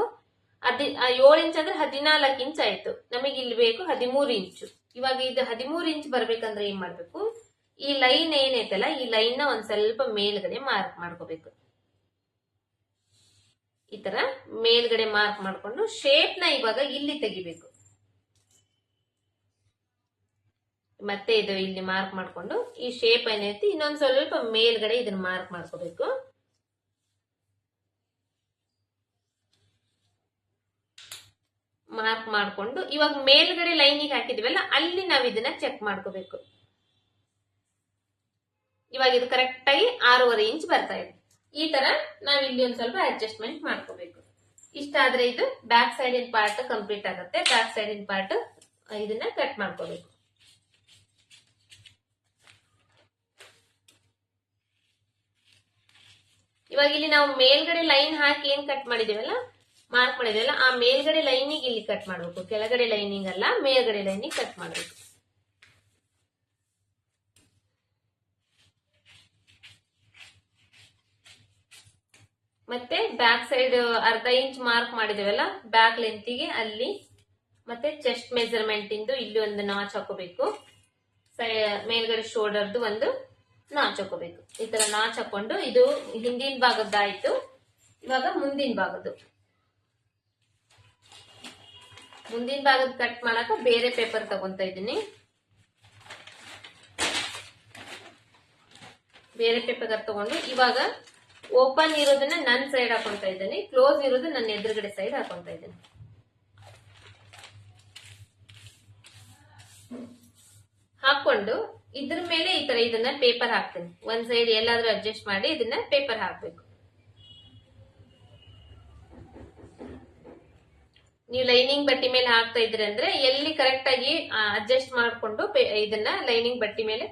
7 ಇಂಚ್ ಅಂದ್ರೆ 14 ಇಂಚ್ ಆಯ್ತು. ನಮಗೆ ಇಲ್ಲಿ ಬೇಕು 13 ಇಂಚು. ಇವಾಗ ಇದು 13 ಇಂಚ್ ಬರ್ಬೇಕಂದ್ರೆ ಏನ್ ಮಾಡ್ಬೇಕು? ಈ ಲೈನ್ ಏನೈತಲ್ಲ, ಈ ಲೈನ್ ನ ಒಂದ್ ಸ್ವಲ್ಪ ಮೇಲ್ಗಡೆ ಮಾರ್ಕ್ ಮಾಡ್ಕೋಬೇಕು. ಈ ತರ ಮೇಲ್ಗಡೆ ಮಾರ್ಕ್ ಮಾಡ್ಕೊಂಡು ಶೇಪ್ ನ ಇವಾಗ ಇಲ್ಲಿ ತೆಗಿಬೇಕು. ಮತ್ತೆ ಇದು ಇಲ್ಲಿ ಮಾರ್ಕ್ ಮಾಡ್ಕೊಂಡು ಈ ಶೇಪ್ ಏನೈತಿ ಇನ್ನೊಂದ್ ಸ್ವಲ್ಪ ಮೇಲ್ಗಡೆ ಇದನ್ನ ಮಾರ್ಕ್ ಮಾಡ್ಕೋಬೇಕು. ಮಾರ್ಕ್ ಮಾಡ್ಕೊಂಡು ಇವಾಗ ಮೇಲ್ಗಡೆ ಲೈನಿಗೆ ಹಾಕಿದ್ವಲ್ಲ, ಅಲ್ಲಿ ನಾವ್ ಇದನ್ನ ಚೆಕ್ ಮಾಡ್ಕೋಬೇಕು. ಇವಾಗ ಇದು ಕರೆಕ್ಟ್ ಆಗಿ 6.5 ಇಂಚ್ ಬರ್ತಾ ಇದೆ. ಈ ತರ ನಾವ್ ಇಲ್ಲಿ ಒಂದ್ ಸ್ವಲ್ಪ ಅಡ್ಜಸ್ಟ್ಮೆಂಟ್ ಮಾಡ್ಕೋಬೇಕು. ಇಷ್ಟ ಆದ್ರೆ ಇದು back side in part complete ಆಗುತ್ತೆ. ಬ್ಯಾಕ್ ಸೈಡ್ ಇನ್ ಪಾರ್ಟ್ ಇದನ್ನ ಕಟ್ ಮಾಡ್ಕೋಬೇಕು. ಇವಾಗ ಇಲ್ಲಿ ನಾವು ಮೇಲ್ಗಡೆ ಲೈನ್ ಹಾಕಿ ಏನ್ ಕಟ್ ಮಾಡಿದೀವಲ್ಲ, ಮಾರ್ಕ್ ಮಾಡಿದೀವಲ್ಲ, ಆ ಮೇಲ್ಗಡೆ ಲೈನಿಗೆ ಇಲ್ಲಿ ಕಟ್ ಮಾಡ್ಬೇಕು. ಕೆಳಗಡೆ ಲೈನಿಂಗ್ ಅಲ್ಲ, ಮೇಲ್ಗಡೆ ಲೈನಿಗೆ ಕಟ್ ಮಾಡ್ಬೇಕು. ಮತ್ತೆ ಬ್ಯಾಕ್ ಸೈಡ್ 1/2 ಇಂಚ್ ಮಾರ್ಕ್ ಮಾಡಿದೇವಲ್ಲ ಬ್ಯಾಕ್ ಲೆಂತಿಗೆ, ಅಲ್ಲಿ ಮತ್ತೆ ಚೆಸ್ಟ್ ಮೆಜರ್ಮೆಂಟ್ ಇಂದು ಇಲ್ಲಿ ಒಂದು ನಾಚ್ ಹಾಕೋಬೇಕು. ಮೇಲ್ಗಡೆ ಶೋಲ್ಡರ್ದು ಒಂದು ನಾಚ್ ಹಾಕೋಬೇಕು. ಈ ತರ ನಾಚ್ ಹಾಕೊಂಡು ಇದು ಹಿಂದಿನ ಭಾಗದ್ದಾಯ್ತು. ಇವಾಗ ಮುಂದಿನ ಭಾಗದ್ದು, ಮುಂದಿನ ಭಾಗದ ಕಟ್ ಮಾಡಕ ಬೇರೆ ಪೇಪರ್ ತಗೊಂತ ಇದ್ದೀನಿ. ಬೇರೆ ಪೇಪರ್ ತಗೊಂಡು ಇವಾಗ ಓಪನ್ ಇರೋದನ್ನ ನನ್ನ ಸೈಡ್ ಹಾಕೊಂತ ಇದ್ದೀನಿ, ಕ್ಲೋಸ್ ಇರೋದು ನನ್ನ ಎದುರುಗಡೆ ಸೈಡ್ ಹಾಕೊಂತ ಇದ್ದೀನಿ. ಹಾಕೊಂಡು ಇದ್ರ ಮೇಲೆ ಈ ತರ ಇದನ್ನ ಪೇಪರ್ ಹಾಕ್ತೀನಿ. ಒಂದ್ ಸೈಡ್ ಎಲ್ಲಾದ್ರೂ ಅಡ್ಜಸ್ಟ್ ಮಾಡಿ ಇದನ್ನ ಪೇಪರ್ ಹಾಕ್ಬೇಕು. ನೀವು ಲೈನಿಂಗ್ ಬಟ್ಟೆ ಮೇಲೆ ಹಾಕ್ತಾ ಇದ್ರಿ ಅಂದ್ರೆ ಎಲ್ಲಿ ಕರೆಕ್ಟ್ ಆಗಿ ಅಡ್ಜಸ್ಟ್ ಮಾಡ್ಕೊಂಡು ಇದನ್ನ ಲೈನಿಂಗ್ ಬಟ್ಟೆ ಮೇಲೆ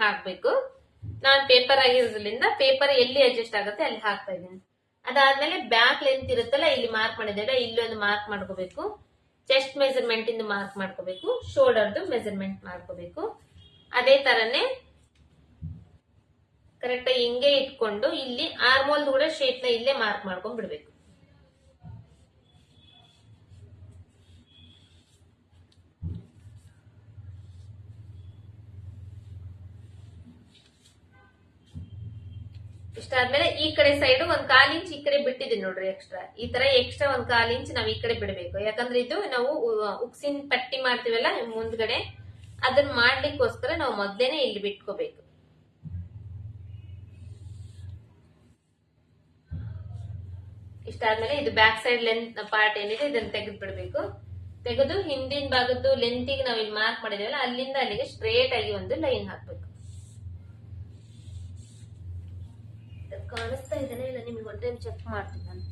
ಹಾಕ್ಬೇಕು. ನಾನ್ ಪೇಪರ್ ಆಗಿರೋದ್ರಿಂದ ಪೇಪರ್ ಎಲ್ಲಿ ಅಡ್ಜಸ್ಟ್ ಆಗುತ್ತೆ ಅಲ್ಲಿ ಹಾಕ್ತಾ ಇದ್ದೀನಿ. ಅದಾದ್ಮೇಲೆ ಬ್ಯಾಕ್ ಲೆಂತ್ ಇರುತ್ತಲ್ಲ, ಇಲ್ಲಿ ಮಾರ್ಕ್ ಮಾಡಿದ್ರೆ ಇಲ್ಲಿ ಒಂದು ಮಾರ್ಕ್ ಮಾಡ್ಕೋಬೇಕು. ಚೆಸ್ಟ್ ಮೆಜರ್ಮೆಂಟ್ ಇಂದ ಮಾರ್ಕ್ ಮಾಡ್ಕೋಬೇಕು. ಶೋಲ್ಡರ್ದು ಮೆಜರ್ಮೆಂಟ್ ಮಾಡ್ಕೋಬೇಕು. ಅದೇ ತರನೇ ಕರೆಕ್ಟ್ ಆಗಿ ಹಿಂಗೆ ಇಟ್ಕೊಂಡು ಇಲ್ಲಿ ಆರ್ಮೋಲ್ ಕೂಡ ಶೇಪ್ ನ ಇಲ್ಲೇ ಮಾರ್ಕ್ ಮಾಡ್ಕೊಂಡ್ ಬಿಡ್ಬೇಕು. ಇಷ್ಟಾದ್ಮೇಲೆ ಈ ಕಡೆ ಸೈಡ್ 1/4 ಇಂಚ್ ಈ ಕಡೆ ಬಿಟ್ಟಿದ್ದೀನಿ ನೋಡ್ರಿ ಎಕ್ಸ್ಟ್ರಾ. ಈ ತರ ಎಕ್ಸ್ಟ್ರಾ 1/4 ಇಂಚ್ ನಾವ್ ಈ ಕಡೆ ಬಿಡಬೇಕು. ಯಾಕಂದ್ರೆ ಇದು ನಾವು ಉಕ್ಸಿನ ಪಟ್ಟಿ ಮಾಡ್ತೀವಲ್ಲ ಮುಂದ್ಗಡೆ, ಅದನ್ನ ಮಾಡ್ಲಿಕ್ಕೋಸ್ಕರ ನಾವು ಮೊದ್ಲೇನೆ ಇಲ್ಲಿ ಬಿಟ್ಕೋಬೇಕು. ಇಷ್ಟಾದ್ಮೇಲೆ ಇದು ಬ್ಯಾಕ್ ಸೈಡ್ ಲೆಂತ್ ಪಾರ್ಟ್ ಏನಿದೆ ಇದನ್ನ ತೆಗೆದು ಬಿಡ್ಬೇಕು. ತೆಗೆದು ಹಿಂದಿನ ಭಾಗದ್ದು ಲೆಂತಿಗೆ ನಾವು ಇಲ್ಲಿ ಮಾರ್ಕ್ ಮಾಡಿದೇವಲ್ಲ ಅಲ್ಲಿಂದ ಅಲ್ಲಿಗೆ ಸ್ಟ್ರೇಟ್ ಆಗಿ ಒಂದು ಲೈನ್ ಹಾಕ್ಬೇಕು. ಕಾಣಿಸ್ತಾ ಇದ್ದೇನೆ ಇಲ್ಲ ನಿಮ್ಗೆ ಒಂದು ಟೈಮ್ ಚೆಕ್ ಮಾಡ್ತೀನಿ ನಾನು.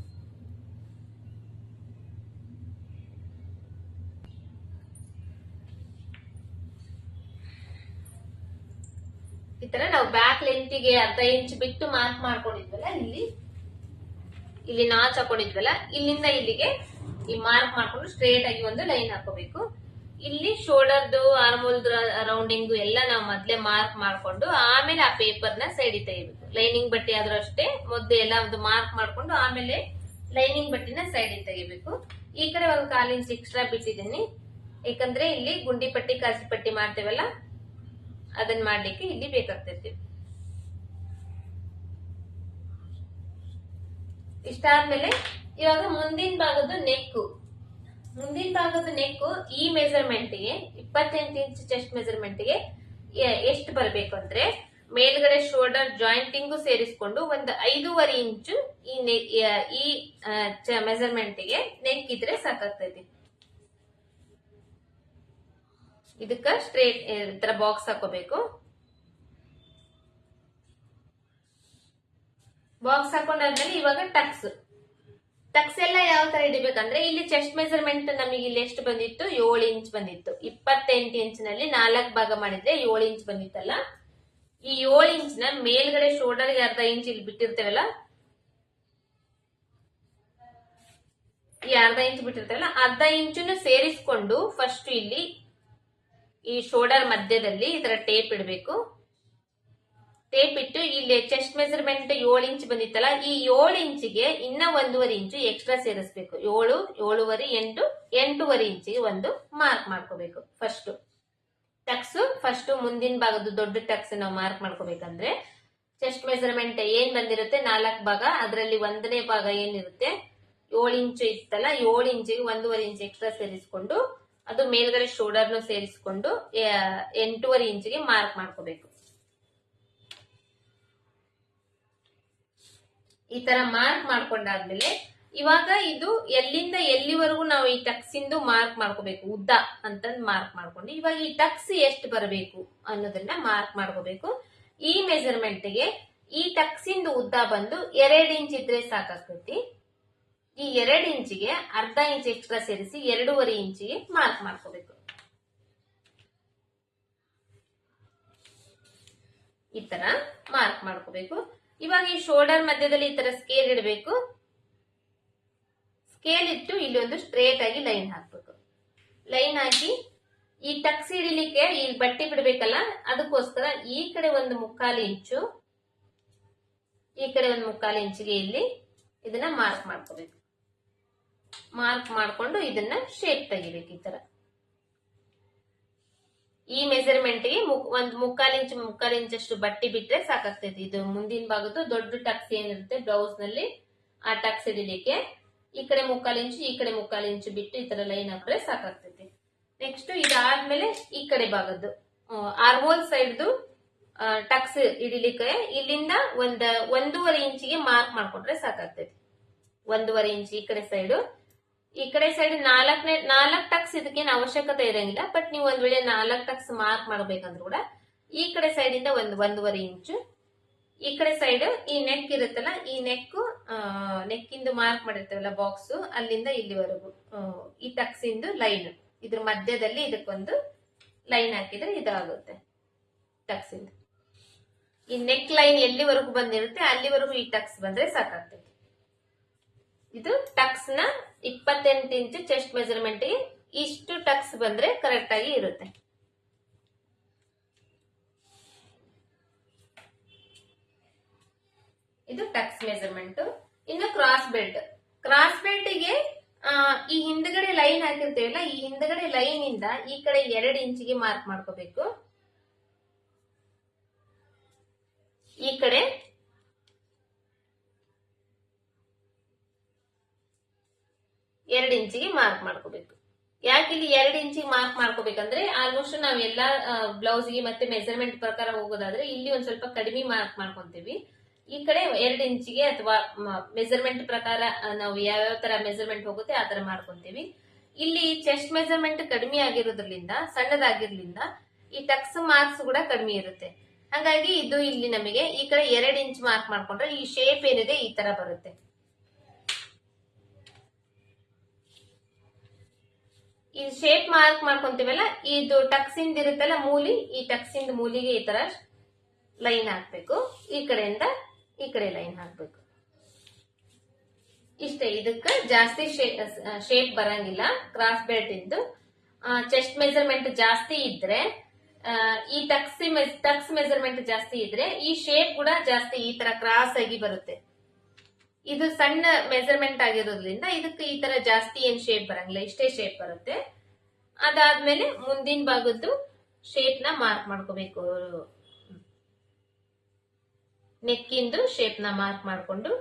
ಈ ತರ ನಾವು ಬ್ಯಾಕ್ ಲೆಂತಿಗೆ ಅರ್ಧ ಇಂಚ್ ಬಿಟ್ಟು ಮಾರ್ಕ್ ಮಾಡ್ಕೊಂಡಿದ್ವಲ್ಲ, ಇಲ್ಲಿ ನಾಚ್ ಹಾಕೊಂಡಿದ್ವಲ್ಲ, ಇಲ್ಲಿಂದ ಇಲ್ಲಿಗೆ ಈ ಮಾರ್ಕ್ ಮಾಡ್ಕೊಂಡು ಸ್ಟ್ರೇಟ್ ಆಗಿ ಒಂದು ಲೈನ್ ಹಾಕೋಬೇಕು. ಇಲ್ಲಿ ಶೋಲ್ಡರ್ದು ಆರ್ಮೋಲ್ದು ರೌಂಡಿಂಗ್ ಎಲ್ಲ ನಾವು ಮೊದ್ಲೇ ಮಾರ್ಕ್ ಮಾಡ್ಕೊಂಡು ಆಮೇಲೆ ಆ ಪೇಪರ್ ನ ಸೈಡ್ ತೆಗಿಬೇಕು. ಲೈನಿಂಗ್ ಬಟ್ಟೆ ಆದ್ರೂ ಅಷ್ಟೇ ಮೊದ್ಲು ಎಲ್ಲ ಒಂದು ಮಾರ್ಕ್ ಮಾಡ್ಕೊಂಡು ಆಮೇಲೆ ಲೈನಿಂಗ್ ಬಟ್ಟೆನ ಸೈಡ್ ತೆಗಿಬೇಕು. ಈ ಕಡೆ ಒಂದು 1/4 ಇಂಚ್ ಎಕ್ಸ್ಟ್ರಾ ಬಿಟ್ಟಿದ್ದೀನಿ, ಯಾಕಂದ್ರೆ ಇಲ್ಲಿ ಗುಂಡಿ ಪಟ್ಟಿ ಕಾಸಿ ಪಟ್ಟಿ ಮಾಡ್ತೇವಲ್ಲ ಅದನ್ನ ಮಾಡ್ಲಿಕ್ಕೆ ಇಲ್ಲಿ ಬೇಕಾಗ್ತೈತಿ. ಇಷ್ಟಾದ್ಮೇಲೆ ಇವಾಗ ಮುಂದಿನ ಭಾಗದ ನೆಕ್ ಈ ಮೆಜರ್ಮೆಂಟ್ಗೆ 28 ಇಂಚ್ ಚೆಸ್ಟ್ ಮೆಜರ್ಮೆಂಟ್ಗೆ ಎಷ್ಟು ಬರಬೇಕು ಅಂದ್ರೆ ಮೇಲ್ಗಡೆ ಶೋಲ್ಡರ್ ಜಾಯಿಂಟಿಂಗು ಸೇರಿಸ್ಕೊಂಡು ಒಂದು 5.5 ಇಂಚು ಈ ಮೆಜರ್ಮೆಂಟ್ಗೆ ನೆಕ್ ಇದ್ರೆ ಸಾಕಾಗ್ತೈತಿ. ಇದಕ್ಕ ಸ್ಟ್ರೇಟ್ ತರ ಬಾಕ್ಸ್ ಹಾಕೋಬೇಕು. ಬಾಕ್ಸ್ ಹಾಕೊಂಡಾದ್ಮೇಲೆ ಇವಾಗ ಟಕ್ಸ್ ಎಲ್ಲ ಯಾವ ತರ ಹಿಡಿಬೇಕಂದ್ರೆ ಇಲ್ಲಿ ಚೆಸ್ಟ್ ಮೆಜರ್ಮೆಂಟ್ ನಮಗೆ ಇಲ್ಲಿ ಎಷ್ಟು ಬಂದಿತ್ತು, 7 ಇಂಚ್ ಬಂದಿತ್ತು. 28 ಇಂಚ್ ನಲ್ಲಿ 4 ಭಾಗ ಮಾಡಿದ್ರೆ 7 ಇಂಚ್ ಬಂದಿತ್ತಲ್ಲ. ಈ 7 ಇಂಚ್ ನ ಮೇಲ್ಗಡೆ ಶೋಲ್ಡರ್ಗೆ ಅರ್ಧ ಇಂಚ್ ಇಲ್ಲಿ ಬಿಟ್ಟಿರ್ತೇವಲ್ಲ, ಈ ಅರ್ಧ ಇಂಚ್ ಬಿಟ್ಟಿರ್ತೇವಲ್ಲ ಅರ್ಧ ಇಂಚನ್ನು ಸೇರಿಸ್ಕೊಂಡು ಫಸ್ಟ್ ಇಲ್ಲಿ ಈ ಶೋಲ್ಡರ್ ಮಧ್ಯದಲ್ಲಿ ಈ ತರ ಟೇಪ್ ಇಡಬೇಕು. ಟೇಪ್ ಇಟ್ಟು ಇಲ್ಲಿ ಚೆಸ್ಟ್ ಮೆಜರ್ಮೆಂಟ್ 7 ಇಂಚ್ ಬಂದಿತ್ತಲ್ಲ, ಈ 7 ಇಂಚಿಗೆ ಇನ್ನ 1.5 ಇಂಚು ಎಕ್ಸ್ಟ್ರಾ ಸೇರಿಸಬೇಕು. 7, 7.5, 8, 8.5 ಇಂಚಿಗೆ ಒಂದು ಮಾರ್ಕ್ ಮಾಡ್ಕೋಬೇಕು. ಫಸ್ಟ್ ಮುಂದಿನ ಭಾಗದ ದೊಡ್ಡ ಟಕ್ಸ್ ನಾವು ಮಾರ್ಕ್ ಮಾಡ್ಕೋಬೇಕಂದ್ರೆ ಚೆಸ್ಟ್ ಮೆಜರ್ಮೆಂಟ್ ಏನ್ ಬಂದಿರುತ್ತೆ 4 ಭಾಗ, ಅದರಲ್ಲಿ 1ನೇ ಭಾಗ ಏನಿರುತ್ತೆ 7 ಇಂಚು ಇತ್ತಲ್ಲ, 7 ಇಂಚಿಗೆ 1.5 ಇಂಚ್ ಎಕ್ಸ್ಟ್ರಾ ಸೇರಿಸ್ಕೊಂಡು ಅದು ಮೇಲ್ಗಡೆ ಶೋಲ್ಡರ್ನು ಸೇರಿಸ್ಕೊಂಡು 8.5 ಇಂಚಿಗೆ ಮಾರ್ಕ್ ಮಾಡ್ಕೋಬೇಕು. ಈ ತರ ಮಾರ್ಕ್ ಮಾಡ್ಕೊಂಡಾದ್ಮೇಲೆ ಇವಾಗ ಇದು ಎಲ್ಲಿಂದ ಎಲ್ಲಿವರೆಗೂ ನಾವು ಈ ಟಕ್ಸ್ ಇಂದು ಮಾರ್ಕ್ ಮಾಡ್ಕೋಬೇಕು, ಉದ್ದ ಅಂತಂದ್ ಮಾರ್ಕ್ ಮಾಡ್ಕೊಂಡು ಇವಾಗ ಈ ಟಕ್ಸ್ ಎಷ್ಟು ಬರಬೇಕು ಅನ್ನೋದನ್ನ ಮಾರ್ಕ್ ಮಾಡ್ಕೋಬೇಕು. ಈ ಮೆಜರ್ಮೆಂಟ್ಗೆ ಈ ಟಕ್ಸ್ ಇಂದು ಉದ್ದ ಬಂದು 2 ಇಂಚ್ ಇದ್ರೆ ಸಾಕಾಗ್ತೈತಿ. ಈ 2 ಇಂಚಿಗೆ ಅರ್ಧ ಇಂಚ್ ಎಕ್ಸ್ಟ್ರಾ ಸೇರಿಸಿ 2.5 ಇಂಚಿಗೆ ಮಾರ್ಕ್ ಮಾಡ್ಕೋಬೇಕು. ಈ ತರ ಮಾರ್ಕ್ ಮಾಡ್ಕೋಬೇಕು. ಇವಾಗ ಈ ಶೋಲ್ಡರ್ ಮಧ್ಯದಲ್ಲಿ ಈ ತರ ಸ್ಕೇಲ್ ಇಡಬೇಕು. ಸ್ಕೇಲ್ ಇಟ್ಟು ಇಲ್ಲಿ ಒಂದು ಸ್ಟ್ರೇಟ್ ಆಗಿ ಲೈನ್ ಹಾಕ್ಬೇಕು. ಲೈನ್ ಹಾಕಿ ಈ ಟಕ್ಸ್ ಹಿಡಿಲಿಕ್ಕೆ ಈ ಬಟ್ಟೆ ಬಿಡ್ಬೇಕಲ್ಲ, ಅದಕ್ಕೋಸ್ಕರ ಈ ಕಡೆ ಒಂದು 1/4 ಇಂಚು, ಈ ಕಡೆ ಒಂದು 1/4 ಇಂಚಿಗೆ ಇಲ್ಲಿ ಇದನ್ನ ಮಾರ್ಕ್ ಮಾಡ್ಕೋಬೇಕು. ಮಾರ್ಕ್ ಮಾಡ್ಕೊಂಡು ಇದನ್ನ ಶೇಪ್ ತೆಗಿಬೇಕು. ಈ ತರ ಈ ಮೆಜರ್ಮೆಂಟ್ಗೆ ಒಂದು 1/4 ಇಂಚಷ್ಟು ಬಟ್ಟೆ ಬಿಟ್ರೆ ಸಾಕಾಗ್ತೈತಿ. ಇದು ಮುಂದಿನ ಭಾಗದ್ದು ದೊಡ್ಡ ಟಕ್ಸ್ ಏನಿರುತ್ತೆ ಬ್ಲೌಸ್ ನಲ್ಲಿ ಆ ಟಕ್ಸ್ ಹಿಡಿಲಿಕ್ಕೆ ಈ ಕಡೆ 1/4 ಇಂಚು, ಈ ಕಡೆ 1/4 ಇಂಚು ಬಿಟ್ಟು ಈ ತರ ಲೈನ್ ಹಾಕ್ರೆ ಸಾಕಾಗ್ತೈತಿ. ನೆಕ್ಸ್ಟ್ ಇದಾದ್ಮೇಲೆ ಈ ಕಡೆ ಭಾಗದ್ದು ಆರ್ಮೋಲ್ ಸೈಡ್ದು ಟಕ್ಸ್ ಹಿಡಿಲಿಕ್ಕೆ ಇಲ್ಲಿಂದ 1.5 ಇಂಚಿಗೆ ಮಾರ್ಕ್ ಮಾಡ್ಕೊಂಡ್ರೆ ಸಾಕಾಗ್ತೈತಿ. 1.5 ಇಂಚ್ ಈ ಕಡೆ ಸೈಡ್, ಈ ಕಡೆ ಸೈಡ್ 4 ಟಕ್ಸ್ ಇದಕ್ಕೇನು ಅವಶ್ಯಕತೆ ಇರಂಗಿಲ್ಲ. ಬಟ್ ನೀವು ಒಂದ್ ವೇಳೆ 4 ಟಕ್ಸ್ ಮಾರ್ಕ್ ಮಾಡ್ಬೇಕಂದ್ರೂ ಕೂಡ ಈ ಕಡೆ ಸೈಡ್ ಇಂದ 1.5 ಇಂಚು, ಈ ಕಡೆ ಸೈಡ್ ಈ ನೆಕ್ ಇರುತ್ತಲ್ಲ, ಈ ನೆಕ್ ಇಂದು ಮಾರ್ಕ್ ಮಾಡಿರ್ತೇವಲ್ಲ ಬಾಕ್ಸ್, ಅಲ್ಲಿಂದ ಇಲ್ಲಿವರೆಗೂ ಈ ಟಕ್ಸ್ ಇಂದು ಲೈನ್ ಇದ್ರ ಮಧ್ಯದಲ್ಲಿ ಇದಕ್ಕೊಂದು ಲೈನ್ ಹಾಕಿದ್ರೆ ಇದಾಗುತ್ತೆ ಟಕ್ಸ್ ಇಂದ. ಈ ನೆಕ್ ಲೈನ್ ಎಲ್ಲಿವರೆಗೂ ಬಂದಿರುತ್ತೆ ಅಲ್ಲಿವರೆಗೂ ಈ ಟಕ್ಸ್ ಬಂದ್ರೆ ಸಾಕಾಗ್ತದೆ. ಇದು ಟಕ್ಸ್ ನ 28 ಇಂಚು ಚೆಸ್ಟ್ ಮೆಜರ್ಮೆಂಟ್ ಗೆ ಇಷ್ಟು ಟಕ್ಸ್ ಬಂದ್ರೆ ಕರೆಕ್ಟ್ ಆಗಿ ಇರುತ್ತೆ. ಇದು ಟಕ್ಸ್ ಮೆಜರ್ಮೆಂಟ್. ಇನ್ನು ಕ್ರಾಸ್ ಬೆಲ್ಟ್ ಗೆ ಈ ಹಿಂದ್ಗಡೆ ಲೈನ್ ಹಾಕಿರ್ತೇವಲ್ಲ, ಈ ಹಿಂದ್ಗಡೆ ಲೈನ್ ಇಂದ ಈ ಕಡೆ 2 ಇಂಚಿಗೆ ಮಾರ್ಕ್ ಮಾಡ್ಕೋಬೇಕು. ಈ ಕಡೆ ಎರಡು ಇಂಚಿಗೆ ಮಾರ್ಕ್ ಮಾಡ್ಕೋಬೇಕು. ಯಾಕೆ ಇಲ್ಲಿ 2 ಇಂಚಿಗೆ ಮಾರ್ಕ್ ಮಾಡ್ಕೋಬೇಕಂದ್ರೆ ಆಲ್ಮೋಸ್ಟ್ ನಾವ್ ಎಲ್ಲಾ ಬ್ಲೌಸ್ಗೆ ಮತ್ತೆ ಮೆಜರ್ಮೆಂಟ್ ಪ್ರಕಾರ ಹೋಗೋದಾದ್ರೆ ಇಲ್ಲಿ ಒಂದ್ ಸ್ವಲ್ಪ ಕಡಿಮೆ ಮಾರ್ಕ್ ಮಾಡ್ಕೊಂತೀವಿ. ಈ ಕಡೆ 2 ಇಂಚಿಗೆ ಅಥವಾ ಮೆಜರ್ಮೆಂಟ್ ಪ್ರಕಾರ ನಾವು ಯಾವ್ಯಾವ ತರ ಮೆಜರ್ಮೆಂಟ್ ಹೋಗುತ್ತೆ ಆ ತರ ಮಾಡ್ಕೊಂತೀವಿ. ಇಲ್ಲಿ ಚೆಸ್ಟ್ ಮೆಜರ್ಮೆಂಟ್ ಕಡಿಮೆ ಆಗಿರೋದ್ರಿಂದ, ಸಣ್ಣದಾಗಿರ್ಲಿಂದ ಈ ಟಕ್ಸ್ ಮಾರ್ಕ್ಸ್ ಕೂಡ ಕಡಿಮೆ ಇರುತ್ತೆ. ಹಾಗಾಗಿ ಇದು ಇಲ್ಲಿ ನಮಗೆ ಈ ಕಡೆ 2 ಇಂಚ್ ಮಾರ್ಕ್ ಮಾಡ್ಕೊಂಡ್ರೆ ಈ ಶೇಪ್ ಏನಿದೆ ಈ ತರ ಬರುತ್ತೆ. ಈ ಶೇಪ್ ಮಾರ್ಕ್ ಮಾಡ್ಕೊಂತೀವಲ್ಲ, ಇದು ಟಕ್ಸ್ ಇಂದ ಇರುತ್ತಲ್ಲ ಮೂಲಿ, ಈ ಟಕ್ಸ್ ಇಂದ ಮೂಲಿಗೆ ಈ ತರ ಲೈನ್ ಹಾಕ್ಬೇಕು. ಈ ಕಡೆಯಿಂದ ಈ ಕಡೆ ಲೈನ್ ಹಾಕ್ಬೇಕು. ಇಷ್ಟೇ, ಇದಕ್ಕ ಜಾಸ್ತಿ ಶೇಪ್ ಬರಂಗಿಲ್ಲ. ಕ್ರಾಸ್ ಬೆಲ್ಟ್ ಇಂದು ಚೆಸ್ಟ್ ಮೆಜರ್ಮೆಂಟ್ ಜಾಸ್ತಿ ಇದ್ರೆ, ಈ ಟಕ್ಸ್ ಮೆಜರ್ಮೆಂಟ್ ಜಾಸ್ತಿ ಇದ್ರೆ ಈ ಶೇಪ್ ಕೂಡ ಜಾಸ್ತಿ ಈ ತರ ಕ್ರಾಸ್ ಆಗಿ ಬರುತ್ತೆ. ಇದು ಸಣ್ಣ ಮೆಜರ್ಮೆಂಟ್ ಆಗಿರೋದ್ರಿಂದ ಇದಕ್ಕೆ ಈ ತರ ಜಾಸ್ತಿ ಏನ್ ಶೇಪ್ ಬರಂಗಿಲ್ಲ, ಇಷ್ಟೇ ಶೇಪ್ ಬರುತ್ತೆ. ಅದಾದ್ಮೇಲೆ ಮುಂದಿನ ಭಾಗದ್ದು ಶೇಪ್ ನ ಮಾರ್ಕ್ ಮಾಡ್ಕೋಬೇಕು. ನೆಕ್ಕಿಂದು ಶೇಪ್ ನ ಮಾರ್ಕ್ ಮಾಡ್ಕೊಂಡು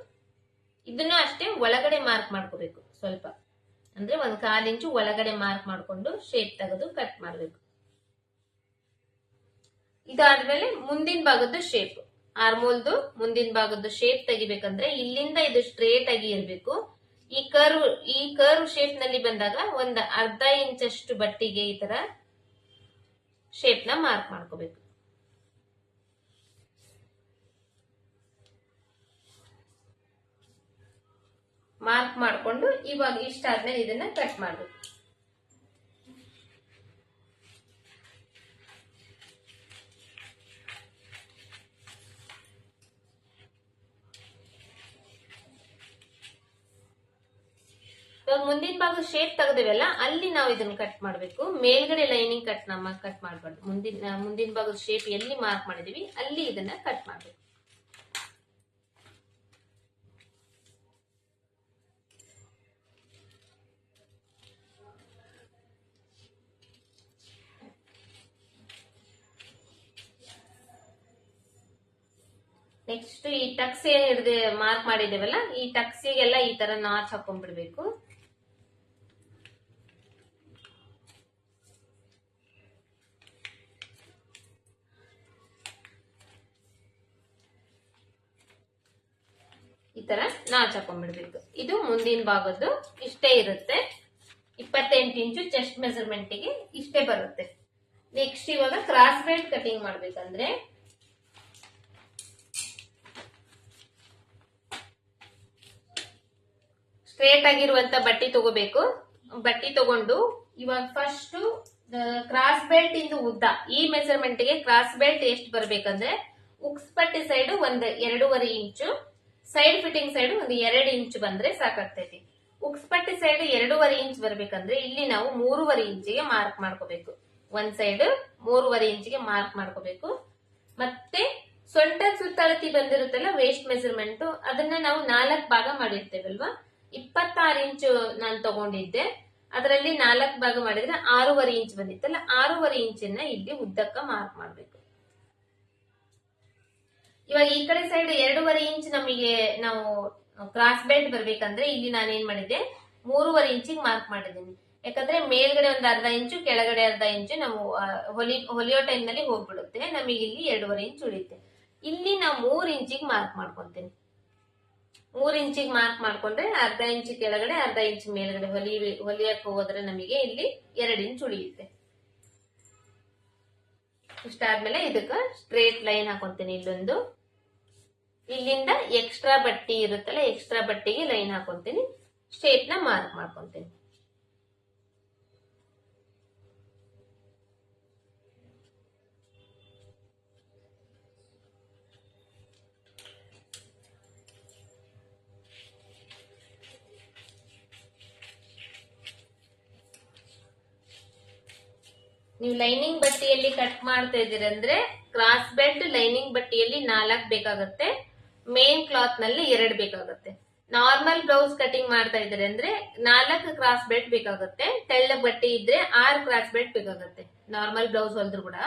ಇದನ್ನು ಅಷ್ಟೇ ಒಳಗಡೆ ಮಾರ್ಕ್ ಮಾಡ್ಕೋಬೇಕು. ಸ್ವಲ್ಪ ಅಂದ್ರೆ 1/4 ಇಂಚು ಒಳಗಡೆ ಮಾರ್ಕ್ ಮಾಡ್ಕೊಂಡು ಶೇಪ್ ತೆಗೆದು ಕಟ್ ಮಾಡ್ಬೇಕು. ಇದಾದ್ಮೇಲೆ ಮುಂದಿನ ಭಾಗದ್ದು ಶೇಪ್, ಆರ್ಮೋಲ್ದು ಮುಂದಿನ ಭಾಗದ್ದು ಶೇಪ್ ತೆಗಿಬೇಕಂದ್ರೆ ಇಲ್ಲಿಂದ ಇದು ಸ್ಟ್ರೇಟ್ ಆಗಿ ಇರಬೇಕು. ಈ ಕರ್ವ್ ಶೇಪ್ ನಲ್ಲಿ ಬಂದಾಗ 1/2 ಇಂಚಷ್ಟು ಬಟ್ಟಿಗೆ ಈ ತರ ಶೇಪ್ ನ ಮಾರ್ಕ್ ಮಾಡ್ಕೋಬೇಕು. ಮಾರ್ಕ್ ಮಾಡ್ಕೊಂಡು ಇವಾಗ ಇಷ್ಟ ಆದ್ಮೇಲೆ ಇದನ್ನ ಕಟ್ ಮಾಡ್ಬೇಕು. ಇವಾಗ ಮುಂದಿನ ಭಾಗ ಶೇಪ್ ತೆಗೆದಿವಲ್ಲ, ಅಲ್ಲಿ ನಾವು ಇದನ್ನ ಕಟ್ ಮಾಡ್ಬೇಕು. ಮೇಲ್ಗಡೆ ಲೈನಿಂಗ್ ಕಟ್ ಮಾಡಬಾರ್ದು. ಮುಂದಿನ ಭಾಗದ ಶೇಪ್ ಎಲ್ಲಿ ಮಾರ್ಕ್ ಮಾಡಿದೀವಿ ಅಲ್ಲಿ ಇದನ್ನ ಕಟ್ ಮಾಡ್ಬೇಕು. ನೆಕ್ಸ್ಟ್ ಈ ಟಕ್ಸ್ ಏನ್ ಹಿಡಿದು ಮಾರ್ಕ್ ಮಾಡಿದೇವಲ್ಲ, ಈ ಟಕ್ಸಿಗೆಲ್ಲ ಈ ತರ ನಾಚ್ ಹಾಕೊಂಡ್ಬಿಡ್ಬೇಕು. ಈ ತರ ನಾಚ್ ಹಾಕೊಂಡ್ಬಿಡ್ಬೇಕು. ಇದು ಮುಂದಿನ ಭಾಗದ್ದು ಇಷ್ಟೇ ಇರುತ್ತೆ. 28 ಇಂಚು ಚೆಸ್ಟ್ ಮೆಜರ್ಮೆಂಟ್ ಗೆ ಇಷ್ಟೇ ಬರುತ್ತೆ. ನೆಕ್ಸ್ಟ್ ಇವಾಗ ಕ್ರಾಸ್ ಬೆಲ್ಟ್ ಕಟಿಂಗ್ ಮಾಡ್ಬೇಕಂದ್ರೆ ಸ್ಟ್ರೇಟ್ ಆಗಿರುವಂತ ಬಟ್ಟೆ ತಗೋಬೇಕು. ಬಟ್ಟೆ ತಗೊಂಡು ಇವಾಗ ಫಸ್ಟ್ ಕ್ರಾಸ್ ಬೆಲ್ಟ್ ಇಂದ ಉದ್ದ, ಈ ಮೆಜರ್ಮೆಂಟ್ ಗೆ ಕ್ರಾಸ್ ಬೆಲ್ಟ್ ಎಷ್ಟು ಬರ್ಬೇಕಂದ್ರೆ ಉಕ್ಸ್ ಪಟ್ಟಿ ಸೈಡ್ 2.5 ಇಂಚು, ಸೈಡ್ ಫಿಟ್ಟಿಂಗ್ ಸೈಡ್ 2 ಇಂಚು ಬಂದ್ರೆ ಸಾಕಾಗ್ತೈತಿ. ಉಕ್ಸ್ ಪಟ್ಟಿ ಸೈಡ್ 2.5 ಇಂಚ್ ಬರ್ಬೇಕಂದ್ರೆ ಇಲ್ಲಿ ನಾವು 3.5 ಇಂಚಿಗೆ ಮಾರ್ಕ್ ಮಾಡ್ಕೋಬೇಕು. ಒಂದ್ ಸೈಡ್ 3.5 ಇಂಚಿಗೆ ಮಾರ್ಕ್ ಮಾಡ್ಕೋಬೇಕು. ಮತ್ತೆ ಸೊಂಟ ಸುತ್ತಳತಿ ಬಂದಿರುತ್ತಲ್ಲ ವೇಸ್ಟ್ ಮೆಜರ್ಮೆಂಟ್, ಅದನ್ನ ನಾವು 4 ಭಾಗ ಮಾಡಿರ್ತೇವಲ್ವಾ. 26 ಇಂಚು ನಾನು ತಗೊಂಡಿದ್ದೆ, ಅದರಲ್ಲಿ 4 ಭಾಗ ಮಾಡಿದ್ರೆ 6.5 ಇಂಚ್ ಬಂದಿತ್ತಲ್ಲ, 6.5 ಇಂಚನ್ನ ಇಲ್ಲಿ ಉದ್ದಕ್ಕ ಮಾರ್ಕ್ ಮಾಡ್ಬೇಕು. ಇವಾಗ ಈ ಕಡೆ ಸೈಡ್ 2.5 ಇಂಚ್ ನಮಗೆ ನಾವು ಕ್ರಾಸ್ ಬೆಲ್ಟ್ ಬರ್ಬೇಕಂದ್ರೆ ಇಲ್ಲಿ ನಾನು ಏನ್ ಮಾಡಿದ್ದೆ 3.5 ಇಂಚಿಗೆ ಮಾರ್ಕ್ ಮಾಡಿದ್ದೀನಿ. ಯಾಕಂದ್ರೆ ಮೇಲ್ಗಡೆ 1/2 ಇಂಚು, ಕೆಳಗಡೆ 1/2 ಇಂಚು ನಾವು ಹೊಲಿಯೋ ಟೈಮ್ ನಲ್ಲಿ ಹೋಗ್ಬಿಡುತ್ತೆ. ನಮಗೆ ಇಲ್ಲಿ 2.5 ಇಂಚ್ ಉಳಿಯುತ್ತೆ. ಇಲ್ಲಿ ನಾವು 3 ಇಂಚಿಗೆ ಮಾರ್ಕ್ ಮಾಡ್ಕೊಂತೀನಿ. 3 ಇಂಚಿಗೆ ಮಾರ್ಕ್ ಮಾಡ್ಕೊಂಡ್ರೆ 1/2 ಇಂಚ್ ಕೆಳಗಡೆ 1/2 ಇಂಚ್ ಮೇಲ್ಗಡೆ ಹೊಲಿಯಕ್ಕೆ ಹೋದ್ರೆ ನಮಗೆ ಇಲ್ಲಿ 2 ಇಂಚ್ ಉಳಿಯುತ್ತೆ. ಇಷ್ಟಾದ್ಮೇಲೆ ಇದಕ್ಕ ಸ್ಟ್ರೇಟ್ ಲೈನ್ ಹಾಕೊಂತೀನಿ. ಇಲ್ಲೊಂದು, ಇಲ್ಲಿಂದ ಎಕ್ಸ್ಟ್ರಾ ಬಟ್ಟಿ ಇರುತ್ತಲ್ಲ, ಎಕ್ಸ್ಟ್ರಾ ಬಟ್ಟಿಗೆ ಲೈನ್ ಹಾಕೊಂತೀನಿ. ಶೇಪ್ ನ ಮಾರ್ಕ್ ಮಾಡ್ಕೊಂತೀನಿ. ನೀವು ಲೈನಿಂಗ್ ಬಟ್ಟೆಯಲ್ಲಿ ಕಟ್ ಮಾಡ್ತಾ ಇದೀರಂದ್ರೆ ಕ್ರಾಸ್ ಬೆಲ್ಟ್ ಲೈನಿಂಗ್ ಬಟ್ಟೆಯಲ್ಲಿ 4 ಬೇಕಾಗುತ್ತೆ, ಮೇನ್ ಕ್ಲಾತ್ ನಲ್ಲಿ 2 ಬೇಕಾಗುತ್ತೆ. ನಾರ್ಮಲ್ ಬ್ಲೌಸ್ ಕಟಿಂಗ್ ಮಾಡ್ತಾ ಇದ್ರೆ ಅಂದ್ರೆ 4 ಕ್ರಾಸ್ ಬೆಲ್ಟ್ ಬೇಕಾಗುತ್ತೆ. ತೆಳ್ಳಗ್ ಬಟ್ಟೆ ಇದ್ರೆ 6 ಕ್ರಾಸ್ ಬೆಲ್ಟ್ ಬೇಕಾಗುತ್ತೆ. ನಾರ್ಮಲ್ ಬ್ಲೌಸ್ ಹೊಲ್ದ್ರು ಕೂಡ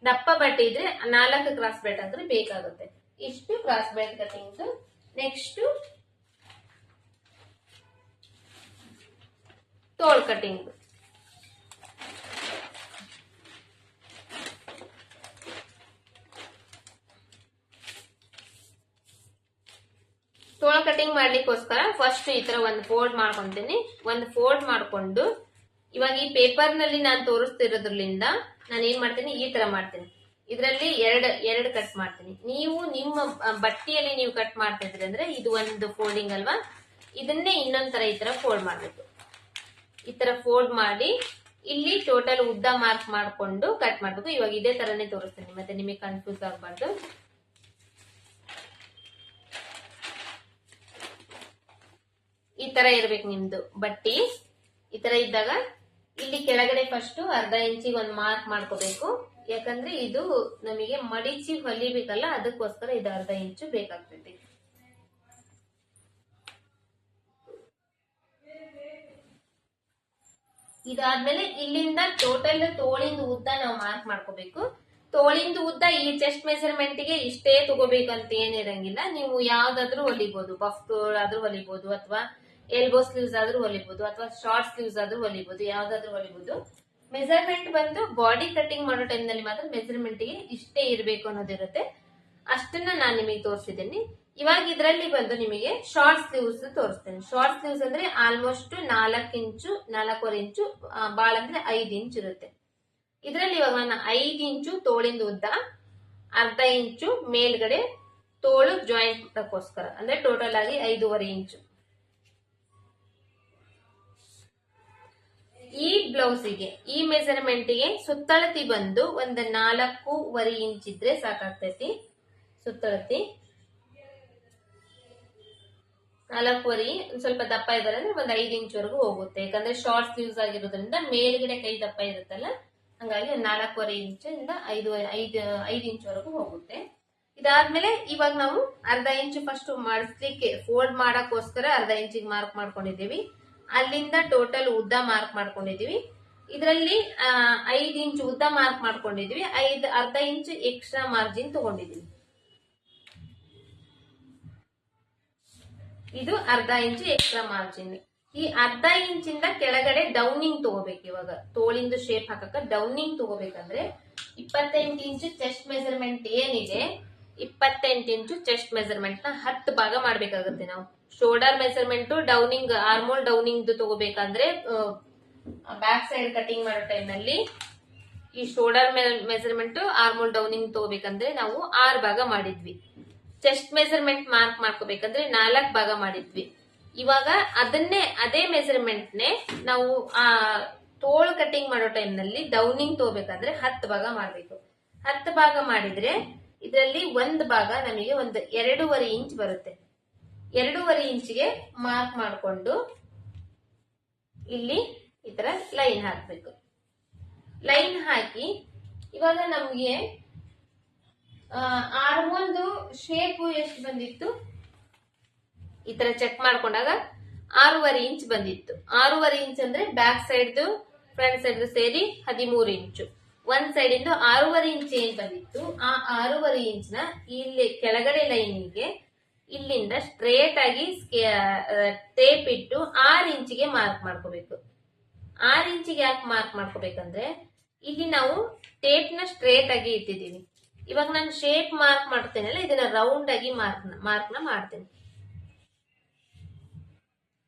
ದಪ್ಪ ಬಟ್ಟೆ ಇದ್ರೆ 4 ಕ್ರಾಸ್ ಬೆಲ್ಟ್ ಅಂದ್ರೆ ಬೇಕಾಗುತ್ತೆ. ಇಷ್ಟು ಕ್ರಾಸ್ ಬೆಲ್ಟ್ ಕಟಿಂಗ್. ನೆಕ್ಸ್ಟ್ ತೋಳ್ ಕಟಿಂಗ್. ತೋಳ ಕಟಿಂಗ್ ಮಾಡ್ಲಿಕ್ಕೋಸ್ಕರ ಫಸ್ಟ್ ಈ ತರ ಒಂದು ಫೋಲ್ಡ್ ಮಾಡ್ಕೊಂತೀನಿ. ಒಂದು ಫೋಲ್ಡ್ ಮಾಡ್ಕೊಂಡು ಇವಾಗ ಈ ಪೇಪರ್ ನಲ್ಲಿ ನಾನು ತೋರಿಸ್ತಿರೋದ್ರಲ್ಲಿಂದ ನಾನು ಏನ್ ಮಾಡ್ತೀನಿ, ಈ ತರ ಮಾಡ್ತೀನಿ. ಇದರಲ್ಲಿ ಎರಡು ಕಟ್ ಮಾಡ್ತೀನಿ. ನೀವು ನಿಮ್ಮ ಬಟ್ಟೆಯಲ್ಲಿ ನೀವು ಕಟ್ ಮಾಡ್ತಾ ಇದ್ರಿ ಅಂದ್ರೆ ಇದು ಒಂದು ಫೋಲ್ಡಿಂಗ್ ಅಲ್ವಾ, ಇದನ್ನೇ ಇನ್ನೊಂದ್ ತರ ಈ ತರ ಫೋಲ್ಡ್ ಮಾಡ್ಬೇಕು. ಈ ತರ ಫೋಲ್ಡ್ ಮಾಡಿ ಇಲ್ಲಿ ಟೋಟಲ್ ಉದ್ದ ಮಾರ್ಕ್ ಮಾಡ್ಕೊಂಡು ಕಟ್ ಮಾಡ್ಬೇಕು. ಇವಾಗ ಇದೇ ತರನೇ ತೋರಿಸ್ತೀನಿ, ಮತ್ತೆ ನಿಮಗೆ ಕನ್ಫ್ಯೂಸ್ ಆಗ್ಬಾರ್ದು. ಈ ತರ ಇರ್ಬೇಕು ನಿಮ್ದು ಬಟ್ಟಿ. ಈ ತರ ಇದ್ದಾಗ ಇಲ್ಲಿ ಕೆಳಗಡೆ ಫಸ್ಟ್ ಅರ್ಧ ಇಂಚಿಗೆ ಒಂದು ಮಾರ್ಕ್ ಮಾಡ್ಕೋಬೇಕು. ಯಾಕಂದ್ರೆ ಇದು ನಮಗೆ ಮಡಿಚಿ ಹೊಲಿಬೇಕಲ್ಲ, ಅದಕ್ಕೋಸ್ಕರ ಇದು ಅರ್ಧ ಇಂಚು ಬೇಕಾಗ್ತೈತಿ. ಇದಾದ್ಮೇಲೆ ಇಲ್ಲಿಂದ ಟೋಟಲ್ ತೋಳಿಂದ ಉದ್ದ ನಾವು ಮಾರ್ಕ್ ಮಾಡ್ಕೋಬೇಕು. ತೋಳಿಂದ ಉದ್ದ ಈ ಚೆಸ್ಟ್ ಮೆಜರ್ಮೆಂಟ್ ಗೆ ಇಷ್ಟೇ ತಗೋಬೇಕಂತ ಏನಿರಂಗಿಲ್ಲ. ನೀವು ಯಾವ್ದಾದ್ರು ಹೊಲಿಬಹುದು, ಬಫ್ ತೋಳ್ ಆದ್ರೂ ಹೊಲಿಬಹುದು, ಅಥವಾ ಎಲ್ಬೋ ಸ್ಲೀವ್ಸ್ ಆದ್ರೂ ಹೊಲಿಬಹುದು, ಅಥವಾ ಶಾರ್ಟ್ ಸ್ಲೀವ್ಸ್ ಆದ್ರೂ ಹೊಲಿಬಹುದು, ಯಾವ್ದಾದ್ರು ಹೊಲಿಬಹುದು. ಮೆಜರ್ಮೆಂಟ್ ಬಂದು ಬಾಡಿ ಕಟಿಂಗ್ ಮಾಡೋ ಟೈಮ್ ನಲ್ಲಿ ಮಾತ್ರ ಮೆಜರ್ಮೆಂಟ್ ಗೆ ಇಷ್ಟೇ ಇರಬೇಕು ಅನ್ನೋದಿರುತ್ತೆ. ಅಷ್ಟನ್ನ ನಾನು ನಿಮಗೆ ತೋರಿಸಿದ್ದೀನಿ. ಇವಾಗ ಇದರಲ್ಲಿ ಬಂದು ನಿಮಗೆ ಶಾರ್ಟ್ ಸ್ಲೀವ್ಸ್ ತೋರಿಸ್ತೇನೆ. ಶಾರ್ಟ್ ಸ್ಲೀವ್ಸ್ ಅಂದ್ರೆ ಆಲ್ಮೋಸ್ಟ್ 4 ಇಂಚು 4.25 ಇಂಚು, ಬಾಳ ಅಂದ್ರೆ 5 ಇಂಚ್ ಇರುತ್ತೆ. ಇದರಲ್ಲಿ ಇವಾಗ ನಾನು 5 ಇಂಚು ತೋಳಿಂದ ಉದ್ದ, ಅರ್ಧ ಇಂಚು ಮೇಲ್ಗಡೆ ತೋಳು ಜಾಯಿಂಟ್ಗೋಸ್ಕರ, ಅಂದ್ರೆ ಟೋಟಲ್ ಆಗಿ 5.5 ಇಂಚು. ಈ ಬ್ಲೌಸಿಗೆ ಈ ಮೆಜರ್ಮೆಂಟ್ಗೆ ಸುತ್ತಳತಿ ಬಂದು ಒಂದು 4.5 ಇಂಚ್ ಇದ್ರೆ ಸಾಕಾಗ್ತೈತಿ. ಸುತ್ತಳತಿ 4.5, ಸ್ವಲ್ಪ ದಪ್ಪ ಇದಾರೆ ಅಂದ್ರೆ ಒಂದು 5 ಇಂಚ್ ವರೆಗೂ ಹೋಗುತ್ತೆ. ಯಾಕಂದ್ರೆ ಶಾರ್ಟ್ ಸ್ಲೀವ್ಸ್ ಆಗಿರೋದ್ರಿಂದ ಮೇಲ್ಗಡೆ ಕೈ ದಪ್ಪ ಇರುತ್ತಲ್ಲ, ಹಂಗಾಗಿ 4.5 ಇಂಚಿಂದ 5 ಇಂಚ್ ವರೆಗೂ ಹೋಗುತ್ತೆ. ಇದಾದ್ಮೇಲೆ ಇವಾಗ ನಾವು ಅರ್ಧ ಇಂಚು ಫಸ್ಟ್ ಮಾಡಿಸ್ಲಿಕ್ಕೆ ಫೋಲ್ಡ್ ಮಾಡಕ್ಕೋಸ್ಕರ ಅರ್ಧ ಇಂಚಿಗೆ ಮಾರ್ಕ್ ಮಾಡ್ಕೊಂಡಿದ್ದೀವಿ. ಅಲ್ಲಿಂದ ಟೋಟಲ್ ಉದ್ದ ಮಾರ್ಕ್ ಮಾಡ್ಕೊಂಡಿದೀವಿ. ಇದರಲ್ಲಿ 5 ಇಂಚ್ ಉದ್ದ ಮಾರ್ಕ್ ಮಾಡ್ಕೊಂಡಿದೀವಿ. ಅರ್ಧ ಇಂಚ್ ಎಕ್ಸ್ಟ್ರಾ ಮಾರ್ಜಿನ್ ತಗೊಂಡಿದೀವಿ. ಇದು ಅರ್ಧ ಇಂಚ್ ಎಕ್ಸ್ಟ್ರಾ ಮಾರ್ಜಿನ್. ಈ ಅರ್ಧ ಇಂಚಿಂದ ಕೆಳಗಡೆ ಡೌನಿಂಗ್ ತಗೋಬೇಕು. ಇವಾಗ ತೋಳಿಂದ ಶೇಪ್ ಹಾಕಕ ಡೌನಿಂಗ್ ತಗೋಬೇಕಂದ್ರೆ 28 ಇಂಚು ಚೆಸ್ಟ್ ಮೆಜರ್ಮೆಂಟ್ ಏನಿದೆ, 28 ಇಂಚು ಚೆಸ್ಟ್ ಮೆಜರ್ಮೆಂಟ್ ನ 10 ಭಾಗ ಮಾಡ್ಬೇಕಾಗುತ್ತೆ ನಾವು. Shoulder measurement downing, armhole downing ತಗೋಬೇಕಂದ್ರೆ ಬ್ಯಾಕ್ ಸೈಡ್ ಕಟಿಂಗ್ ಮಾಡೋ ಟೈಮ್ ನಲ್ಲಿ ಈ ಶೋಲ್ಡರ್ ಮೆಜರ್ಮೆಂಟ್ ಆರ್ಮೋಲ್ ಡೌನಿಂಗ್ ತಗೋಬೇಕಂದ್ರೆ ನಾವು 6 ಭಾಗ ಮಾಡಿದ್ವಿ. ಚೆಸ್ಟ್ ಮೆಜರ್ಮೆಂಟ್ ಮಾರ್ಕ್ ಮಾಡ್ಕೋಬೇಕಂದ್ರೆ 4 ಭಾಗ ಮಾಡಿದ್ವಿ. ಇವಾಗ ಅದೇ ಮೆಜರ್ಮೆಂಟ್ ನೇ ನಾವು ಆ ತೋಳು ಕಟಿಂಗ್ ಮಾಡೋ ಟೈಮ್ ನಲ್ಲಿ ಡೌನಿಂಗ್ ತಗೋಬೇಕಂದ್ರೆ 10 ಭಾಗ ಮಾಡ್ಬೇಕು. 10 ಭಾಗ ಮಾಡಿದ್ರೆ ಇದರಲ್ಲಿ ಒಂದು ಭಾಗ ನಮಗೆ ಒಂದು 2.5 ಇಂಚ್ ಬರುತ್ತೆ. 2.5 ಇಂಚಿಗೆ ಮಾರ್ಕ್ ಮಾಡಿಕೊಂಡು ಇಲ್ಲಿ ಈ ತರ ಲೈನ್ ಹಾಕ್ಬೇಕು. ಲೈನ್ ಹಾಕಿ ಇವಾಗ ನಮ್ಗೆ ಆರ್ಮೋಲ್ದು ಶೇಪ್ ಎಷ್ಟು ಬಂದಿತ್ತು ಈ ತರ ಚೆಕ್ ಮಾಡ್ಕೊಂಡಾಗ 6.5 ಇಂಚ್ ಬಂದಿತ್ತು. 6.5 ಇಂಚ್ ಅಂದ್ರೆ ಬ್ಯಾಕ್ ಸೈಡ್ ಫ್ರಂಟ್ ಸೈಡ್ ಸೇರಿ 13 ಇಂಚು. ಒಂದ್ ಸೈಡ್ ಇಂದ 6.5 ಇಂಚ್ ಏನ್ ಬಂದಿತ್ತು, ಆ 6.5 ಇಂಚ್ ನ ಇಲ್ಲಿ ಕೆಳಗಡೆ ಲೈನಿಗೆ ಇಲ್ಲಿಂದ ಸ್ಟ್ರೇಟ್ ಆಗಿ ಟೇಪ್ ಇಟ್ಟು 6 ಇಂಚಿಗೆ ಮಾರ್ಕ್ ಮಾಡ್ಕೋಬೇಕು. 6 ಇಂಚಿಗೆ ಯಾಕೆ ಮಾರ್ಕ್ ಮಾಡ್ಕೋಬೇಕಂದ್ರೆ ಇಲ್ಲಿ ನಾವು ಟೇಪ್ ನ ಸ್ಟ್ರೇಟ್ ಆಗಿ ಇಟ್ಟಿದೀವಿ. ಇವಾಗ ನಾನು ಶೇಪ್ ಮಾರ್ಕ್ ಮಾಡ್ತೇನಲ್ಲ, ಇದನ್ನ ರೌಂಡ್ ಆಗಿ ಮಾರ್ಕ್ ನ ಮಾಡ್ತೇನೆ.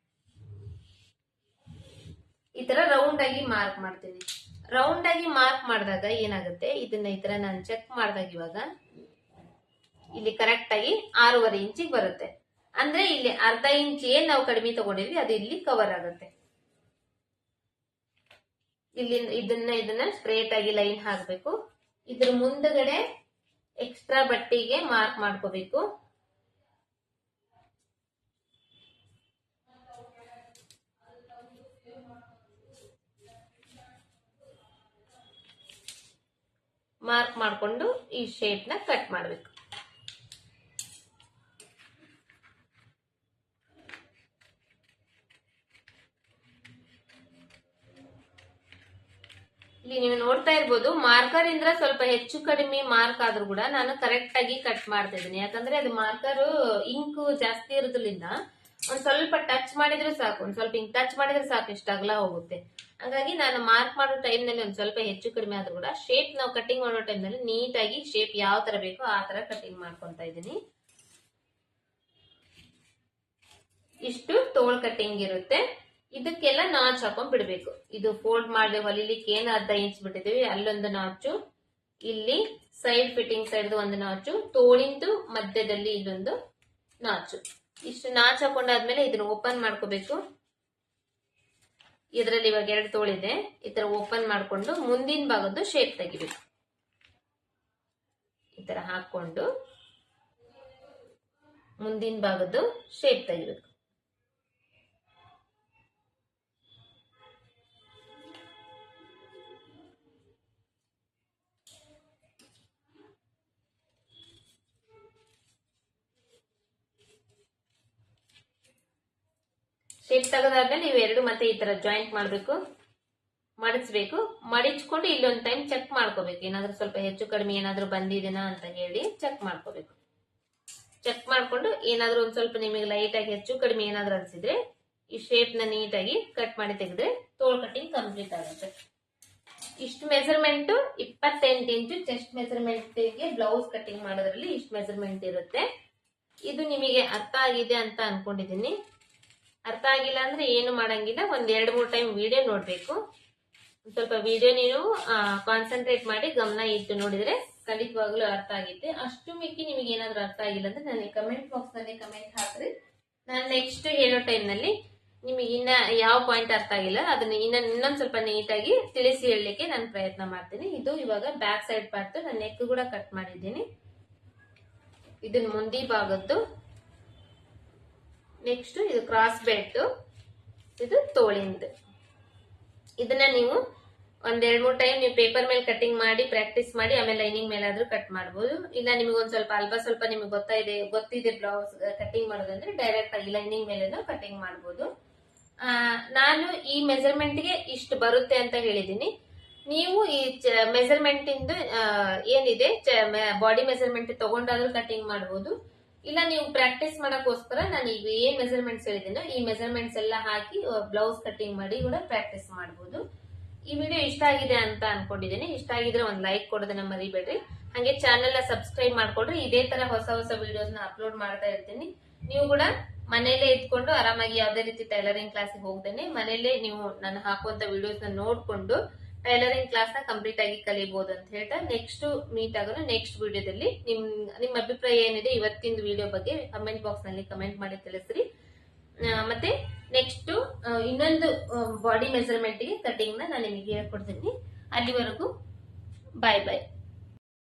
ಈ ತರ ರೌಂಡ್ ಆಗಿ ಮಾರ್ಕ್ ಮಾಡ್ತೀನಿ. ರೌಂಡ್ ಆಗಿ ಮಾರ್ಕ್ ಮಾಡಿದಾಗ ಏನಾಗುತ್ತೆ, ಇದನ್ನ ಈ ತರ ನಾನು ಚೆಕ್ ಮಾಡಿದಾಗ ಇವಾಗ ಇಲ್ಲಿ ಕರೆಕ್ಟ್ ಆಗಿ 6.5 ಇಂಚಿಗೆ ಬರುತ್ತೆ. ಅಂದ್ರೆ ಇಲ್ಲಿ ಅರ್ಧ ಇಂಚ್ ಏನ್ ನಾವು ಕಡಿಮೆ ತಗೊಂಡಿದ್ವಿ ಅದು ಇಲ್ಲಿ ಕವರ್ ಆಗುತ್ತೆ. ಇಲ್ಲಿ ಇದನ್ನ ಸ್ಟ್ರೇಟ್ ಆಗಿ ಲೈನ್ ಹಾಕ್ಬೇಕು. ಇದ್ರ ಮುಂದಗಡೆ ಎಕ್ಸ್ಟ್ರಾ ಬಟ್ಟೆಗೆ ಮಾರ್ಕ್ ಮಾಡ್ಕೋಬೇಕು. ಮಾರ್ಕ್ ಮಾಡ್ಕೊಂಡು ಈ ಶೇಪ್ ನ ಕಟ್ ಮಾಡಬೇಕು. ಇಲ್ಲಿ ನೀವು ನೋಡ್ತಾ ಇರ್ಬೋದು, ಮಾರ್ಕರ್ ಇಂದ ಸ್ವಲ್ಪ ಹೆಚ್ಚು ಕಡಿಮೆ ಮಾರ್ಕ್ ಆದ್ರೂ ಕೂಡ ನಾನು ಕರೆಕ್ಟ್ ಆಗಿ ಕಟ್ ಮಾಡ್ತಾ ಇದ್ದೀನಿ. ಯಾಕಂದ್ರೆ ಅದು ಮಾರ್ಕರ್ ಇಂಕ್ ಜಾಸ್ತಿ ಇರೋದ್ರಿಂದ ಒಂದ್ ಸ್ವಲ್ಪ ಟಚ್ ಮಾಡಿದ್ರೆ ಸಾಕು, ಒಂದ್ ಸ್ವಲ್ಪ ಹಿಂಗ್ ಟಚ್ ಮಾಡಿದ್ರೆ ಸಾಕು, ಇಷ್ಟ ಅಗಲ ಹೋಗುತ್ತೆ. ಹಾಗಾಗಿ ನಾನು ಮಾರ್ಕ್ ಮಾಡೋ ಟೈಮ್ ನಲ್ಲಿ ಒಂದ್ ಸ್ವಲ್ಪ ಹೆಚ್ಚು ಕಡಿಮೆ ಆದ್ರೂ ಕೂಡ ಶೇಪ್ ನಾವು ಕಟಿಂಗ್ ಮಾಡೋ ಟೈಮ್ ನಲ್ಲಿ ನೀಟಾಗಿ ಶೇಪ್ ಯಾವ ತರ ಬೇಕೋ ಆ ತರ ಕಟಿಂಗ್ ಮಾಡ್ಕೊಂತ ಇದ್ದೀನಿ. ಇಷ್ಟು ತೋಳ್ ಕಟಿಂಗ್ ಇರುತ್ತೆ. ಇದಕ್ಕೆಲ್ಲ ನಾಚ್ ಹಾಕೊಂಡ್ ಬಿಡ್ಬೇಕು. ಇದು ಫೋಲ್ಡ್ ಮಾಡಿ ಹೊಲಿಲಿಕ್ಕೆ ಏನು ಅರ್ಧ ಇಂಚ್ ಬಿಟ್ಟಿದೀವಿ ಅಲ್ಲೊಂದು ನಾಚು, ಇಲ್ಲಿ ಸೈಡ್ ಫಿಟ್ಟಿಂಗ್ ಸೈಡ್ ಒಂದು ನಾಚು, ತೋಳಿಂದು ಮಧ್ಯದಲ್ಲಿ ಇಲ್ಲೊಂದು ನಾಚು. ಇಷ್ಟು ನಾಚ್ ಹಾಕೊಂಡಾದ್ಮೇಲೆ ಇದನ್ನ ಓಪನ್ ಮಾಡ್ಕೋಬೇಕು. ಇದರಲ್ಲಿ ಇವಾಗ 2 ತೋಳಿದೆ, ಈ ತರ ಓಪನ್ ಮಾಡ್ಕೊಂಡು ಮುಂದಿನ ಭಾಗದ್ದು ಶೇಪ್ ತೆಗಿಬೇಕು. ಈ ತರ ಹಾಕೊಂಡು ಮುಂದಿನ ಭಾಗದ್ದು ಶೇಪ್ ತೆಗಿಬೇಕು. ಶೇಪ್ ತೆಗೆದಾದ್ಮೇಲೆ ಇವೆರಡು ಮತ್ತೆ ಈ ತರ ಜಾಯಿಂಟ್ ಮಾಡ್ಬೇಕು, ಮಡಿಚ್ಬೇಕು. ಮಡಿಚ್ಕೊಂಡು ಇಲ್ಲೊಂದು ಟೈಮ್ ಚೆಕ್ ಮಾಡ್ಕೋಬೇಕು, ಏನಾದ್ರೂ ಸ್ವಲ್ಪ ಹೆಚ್ಚು ಕಡಿಮೆ ಏನಾದ್ರೂ ಬಂದಿದೆನಾ ಅಂತ ಹೇಳಿ ಚೆಕ್ ಮಾಡ್ಕೋಬೇಕು. ಚೆಕ್ ಮಾಡ್ಕೊಂಡು ಏನಾದ್ರೂ ಒಂದ್ ಸ್ವಲ್ಪ ನಿಮಗೆ ಲೈಟ್ ಆಗಿ ಹೆಚ್ಚು ಕಡಿಮೆ ಏನಾದ್ರೂ ಅನ್ಸಿದ್ರೆ ಈ ಶೇಪ್ ನ ನೀಟಾಗಿ ಕಟ್ ಮಾಡಿ ತೆಗೆದ್ರೆ ತೋಳ್ ಕಟಿಂಗ್ ಕಂಪ್ಲೀಟ್ ಆಗುತ್ತೆ. ಇಷ್ಟು ಮೆಜರ್ಮೆಂಟ್ 28 ಇಂಚು ಚೆಸ್ಟ್ ಮೆಜರ್ಮೆಂಟ್ ಗೆ ಬ್ಲೌಸ್ ಕಟಿಂಗ್ ಮಾಡೋದ್ರಲ್ಲಿ ಇಷ್ಟು ಮೆಜರ್ಮೆಂಟ್ ಇರುತ್ತೆ. ಇದು ನಿಮಗೆ ಅರ್ಥ ಆಗಿದೆ ಅಂತ ಅನ್ಕೊಂಡಿದೀನಿ. ಅರ್ಥ ಆಗಿಲ್ಲ ಅಂದ್ರೆ ಏನು ಮಾಡಂಗಿಲ್ಲ, ಒಂದ್ 2-3 ಟೈಮ್ ವಿಡಿಯೋ ನೋಡ್ಬೇಕು. ಸ್ವಲ್ಪ ವಿಡಿಯೋ ನೀವು ಕಾನ್ಸಂಟ್ರೇಟ್ ಮಾಡಿ ಗಮನ ಇಟ್ಟು ನೋಡಿದ್ರೆ ಖಂಡಿತವಾಗ್ಲೂ ಅರ್ಥ ಆಗಿದೆ. ಅಷ್ಟು ಮಿಕ್ಕಿ ನಿಮಗೆ ಏನಾದ್ರೂ ಅರ್ಥ ಆಗಿಲ್ಲ ಅಂದ್ರೆ ನನಗೆ ಕಮೆಂಟ್ ಬಾಕ್ಸ್ ನಲ್ಲಿ ಕಮೆಂಟ್ ಹಾಕ್ರಿ. ನಾನು ನೆಕ್ಸ್ಟ್ ಹೇಳೋ ಟೈಮ್ ನಲ್ಲಿ ನಿಮಗೆ ಇನ್ನ ಯಾವ ಪಾಯಿಂಟ್ ಅರ್ಥ ಆಗಿಲ್ಲ ಅದನ್ನ ಇನ್ನೊಂದ್ ಸ್ವಲ್ಪ ನೀಟಾಗಿ ತಿಳಿಸಿ ಹೇಳಲಿಕ್ಕೆ ನಾನು ಪ್ರಯತ್ನ ಮಾಡ್ತೀನಿ. ಇದು ಇವಾಗ ಬ್ಯಾಕ್ ಸೈಡ್ ಪಾರ್ಟ್, ನಾನು ನೆಕ್ ಕೂಡ ಕಟ್ ಮಾಡಿದ್ದೀನಿ. ಇದನ್ನ ಮುಂದಿ ಭಾಗದ್ದು. ನೆಕ್ಸ್ಟ್ ಇದು ಕ್ರಾಸ್ ಬೆಲ್ಟ್, ಇದು ತೋಳಿಂದ. ಇದನ್ನ ನೀವು ಒಂದ್ 2-3 ಟೈಮ್ ನೀವು ಪೇಪರ್ ಮೇಲೆ ಕಟಿಂಗ್ ಮಾಡಿ ಪ್ರಾಕ್ಟೀಸ್ ಮಾಡಿ ಆಮೇಲೆ ಲೈನಿಂಗ್ ಮೇಲಾದ್ರೂ ಕಟ್ ಮಾಡಬಹುದು. ಇಲ್ಲ ನಿಮಗೆ ಒಂದ್ ಸ್ವಲ್ಪ ಅಲ್ಪ ಸ್ವಲ್ಪ ನಿಮ್ಗೆ ಗೊತ್ತಿದೆ ಬ್ಲೌಸ್ ಕಟಿಂಗ್ ಮಾಡೋದಂದ್ರೆ ಡೈರೆಕ್ಟ್ ಆಗಿ ಲೈನಿಂಗ್ ಮೇಲೇನೂ ಕಟಿಂಗ್ ಮಾಡಬಹುದು. ನಾನು ಈ ಮೆಜರ್ಮೆಂಟ್ ಗೆ ಇಷ್ಟು ಬರುತ್ತೆ ಅಂತ ಹೇಳಿದೀನಿ. ನೀವು ಈ ಮೆಜರ್ಮೆಂಟ್ ಇಂದು ಏನಿದೆ ಬಾಡಿ ಮೆಜರ್ಮೆಂಟ್ ತಗೊಂಡಾದ್ರೂ ಕಟಿಂಗ್ ಮಾಡಬಹುದು. ಇಲ್ಲ ನೀವು ಪ್ರಾಕ್ಟೀಸ್ ಮಾಡಕ್ಕೋಸ್ಕರ ನಾನು ಈಗ ಏನ್ ಮೆಜರ್ಮೆಂಟ್ಸ್ ಹೇಳಿದೀನೋ ಈ ಮೆಜರ್ಮೆಂಟ್ಸ್ ಎಲ್ಲ ಹಾಕಿ ಬ್ಲೌಸ್ ಕಟಿಂಗ್ ಮಾಡಿ ಕೂಡ ಪ್ರಾಕ್ಟೀಸ್ ಮಾಡಬಹುದು. ಈ ವಿಡಿಯೋ ಇಷ್ಟ ಆಗಿದೆ ಅಂತ ಅನ್ಕೊಂಡಿದ್ದೀನಿ. ಇಷ್ಟ ಆಗಿದ್ರೆ ಒಂದು ಲೈಕ್ ಕೊಡೋದನ್ನ ಮರಿಬೇಡ್ರಿ. ಹಾಗೆ ಚಾನೆಲ್ ನ ಸಬ್ಸ್ಕ್ರೈಬ್ ಮಾಡ್ಕೊಡ್ರಿ. ಇದೇ ತರ ಹೊಸ ವಿಡಿಯೋಸ್ ನ ಅಪ್ಲೋಡ್ ಮಾಡ್ತಾ ಇರ್ತೀನಿ. ನೀವು ಕೂಡ ಮನೆಯಲ್ಲೇ ಇದ್ಕೊಂಡು ಆರಾಮಾಗಿ ಯಾವ್ದೇ ರೀತಿ ಟೈಲರಿಂಗ್ ಕ್ಲಾಸಿಗೆ ಹೋಗ್ದೇನೆ ಮನೆಯಲ್ಲೇ ನೀವು ನಾನು ಹಾಕುವಂತ ವಿಡಿಯೋಸ್ ನ ನೋಡ್ಕೊಂಡು ಟೈಲರಿಂಗ್ ಕ್ಲಾಸ್ ನ ಕಂಪ್ಲೀಟ್ ಆಗಿ ಕಲಿಬಹುದು ಅಂತ ಹೇಳ್ತಾ ನೆಕ್ಸ್ಟ್ ಮೀಟ್ ಆಗೋಣ ನೆಕ್ಸ್ಟ್ ವಿಡಿಯೋದಲ್ಲಿ. ನಿಮ್ಮ ಅಭಿಪ್ರಾಯ ಏನಿದೆ ಇವತ್ತಿನ ವಿಡಿಯೋ ಬಗ್ಗೆ ಕಮೆಂಟ್ ಬಾಕ್ಸ್ ನಲ್ಲಿ ಕಮೆಂಟ್ ಮಾಡಿ ತಿಳಿಸ್ರಿ. ಮತ್ತೆ ನೆಕ್ಸ್ಟ್ ಇನ್ನೊಂದು ಬಾಡಿ ಮೆಜರ್ಮೆಂಟ್ ಗೆ ಕಟಿಂಗ್ ನ ನಾನು ನಿಮಗೆ ಹೇಳ್ಕೊಡ್ತೀನಿ. ಅಲ್ಲಿವರೆಗೂ ಬಾಯ್ ಬಾಯ್.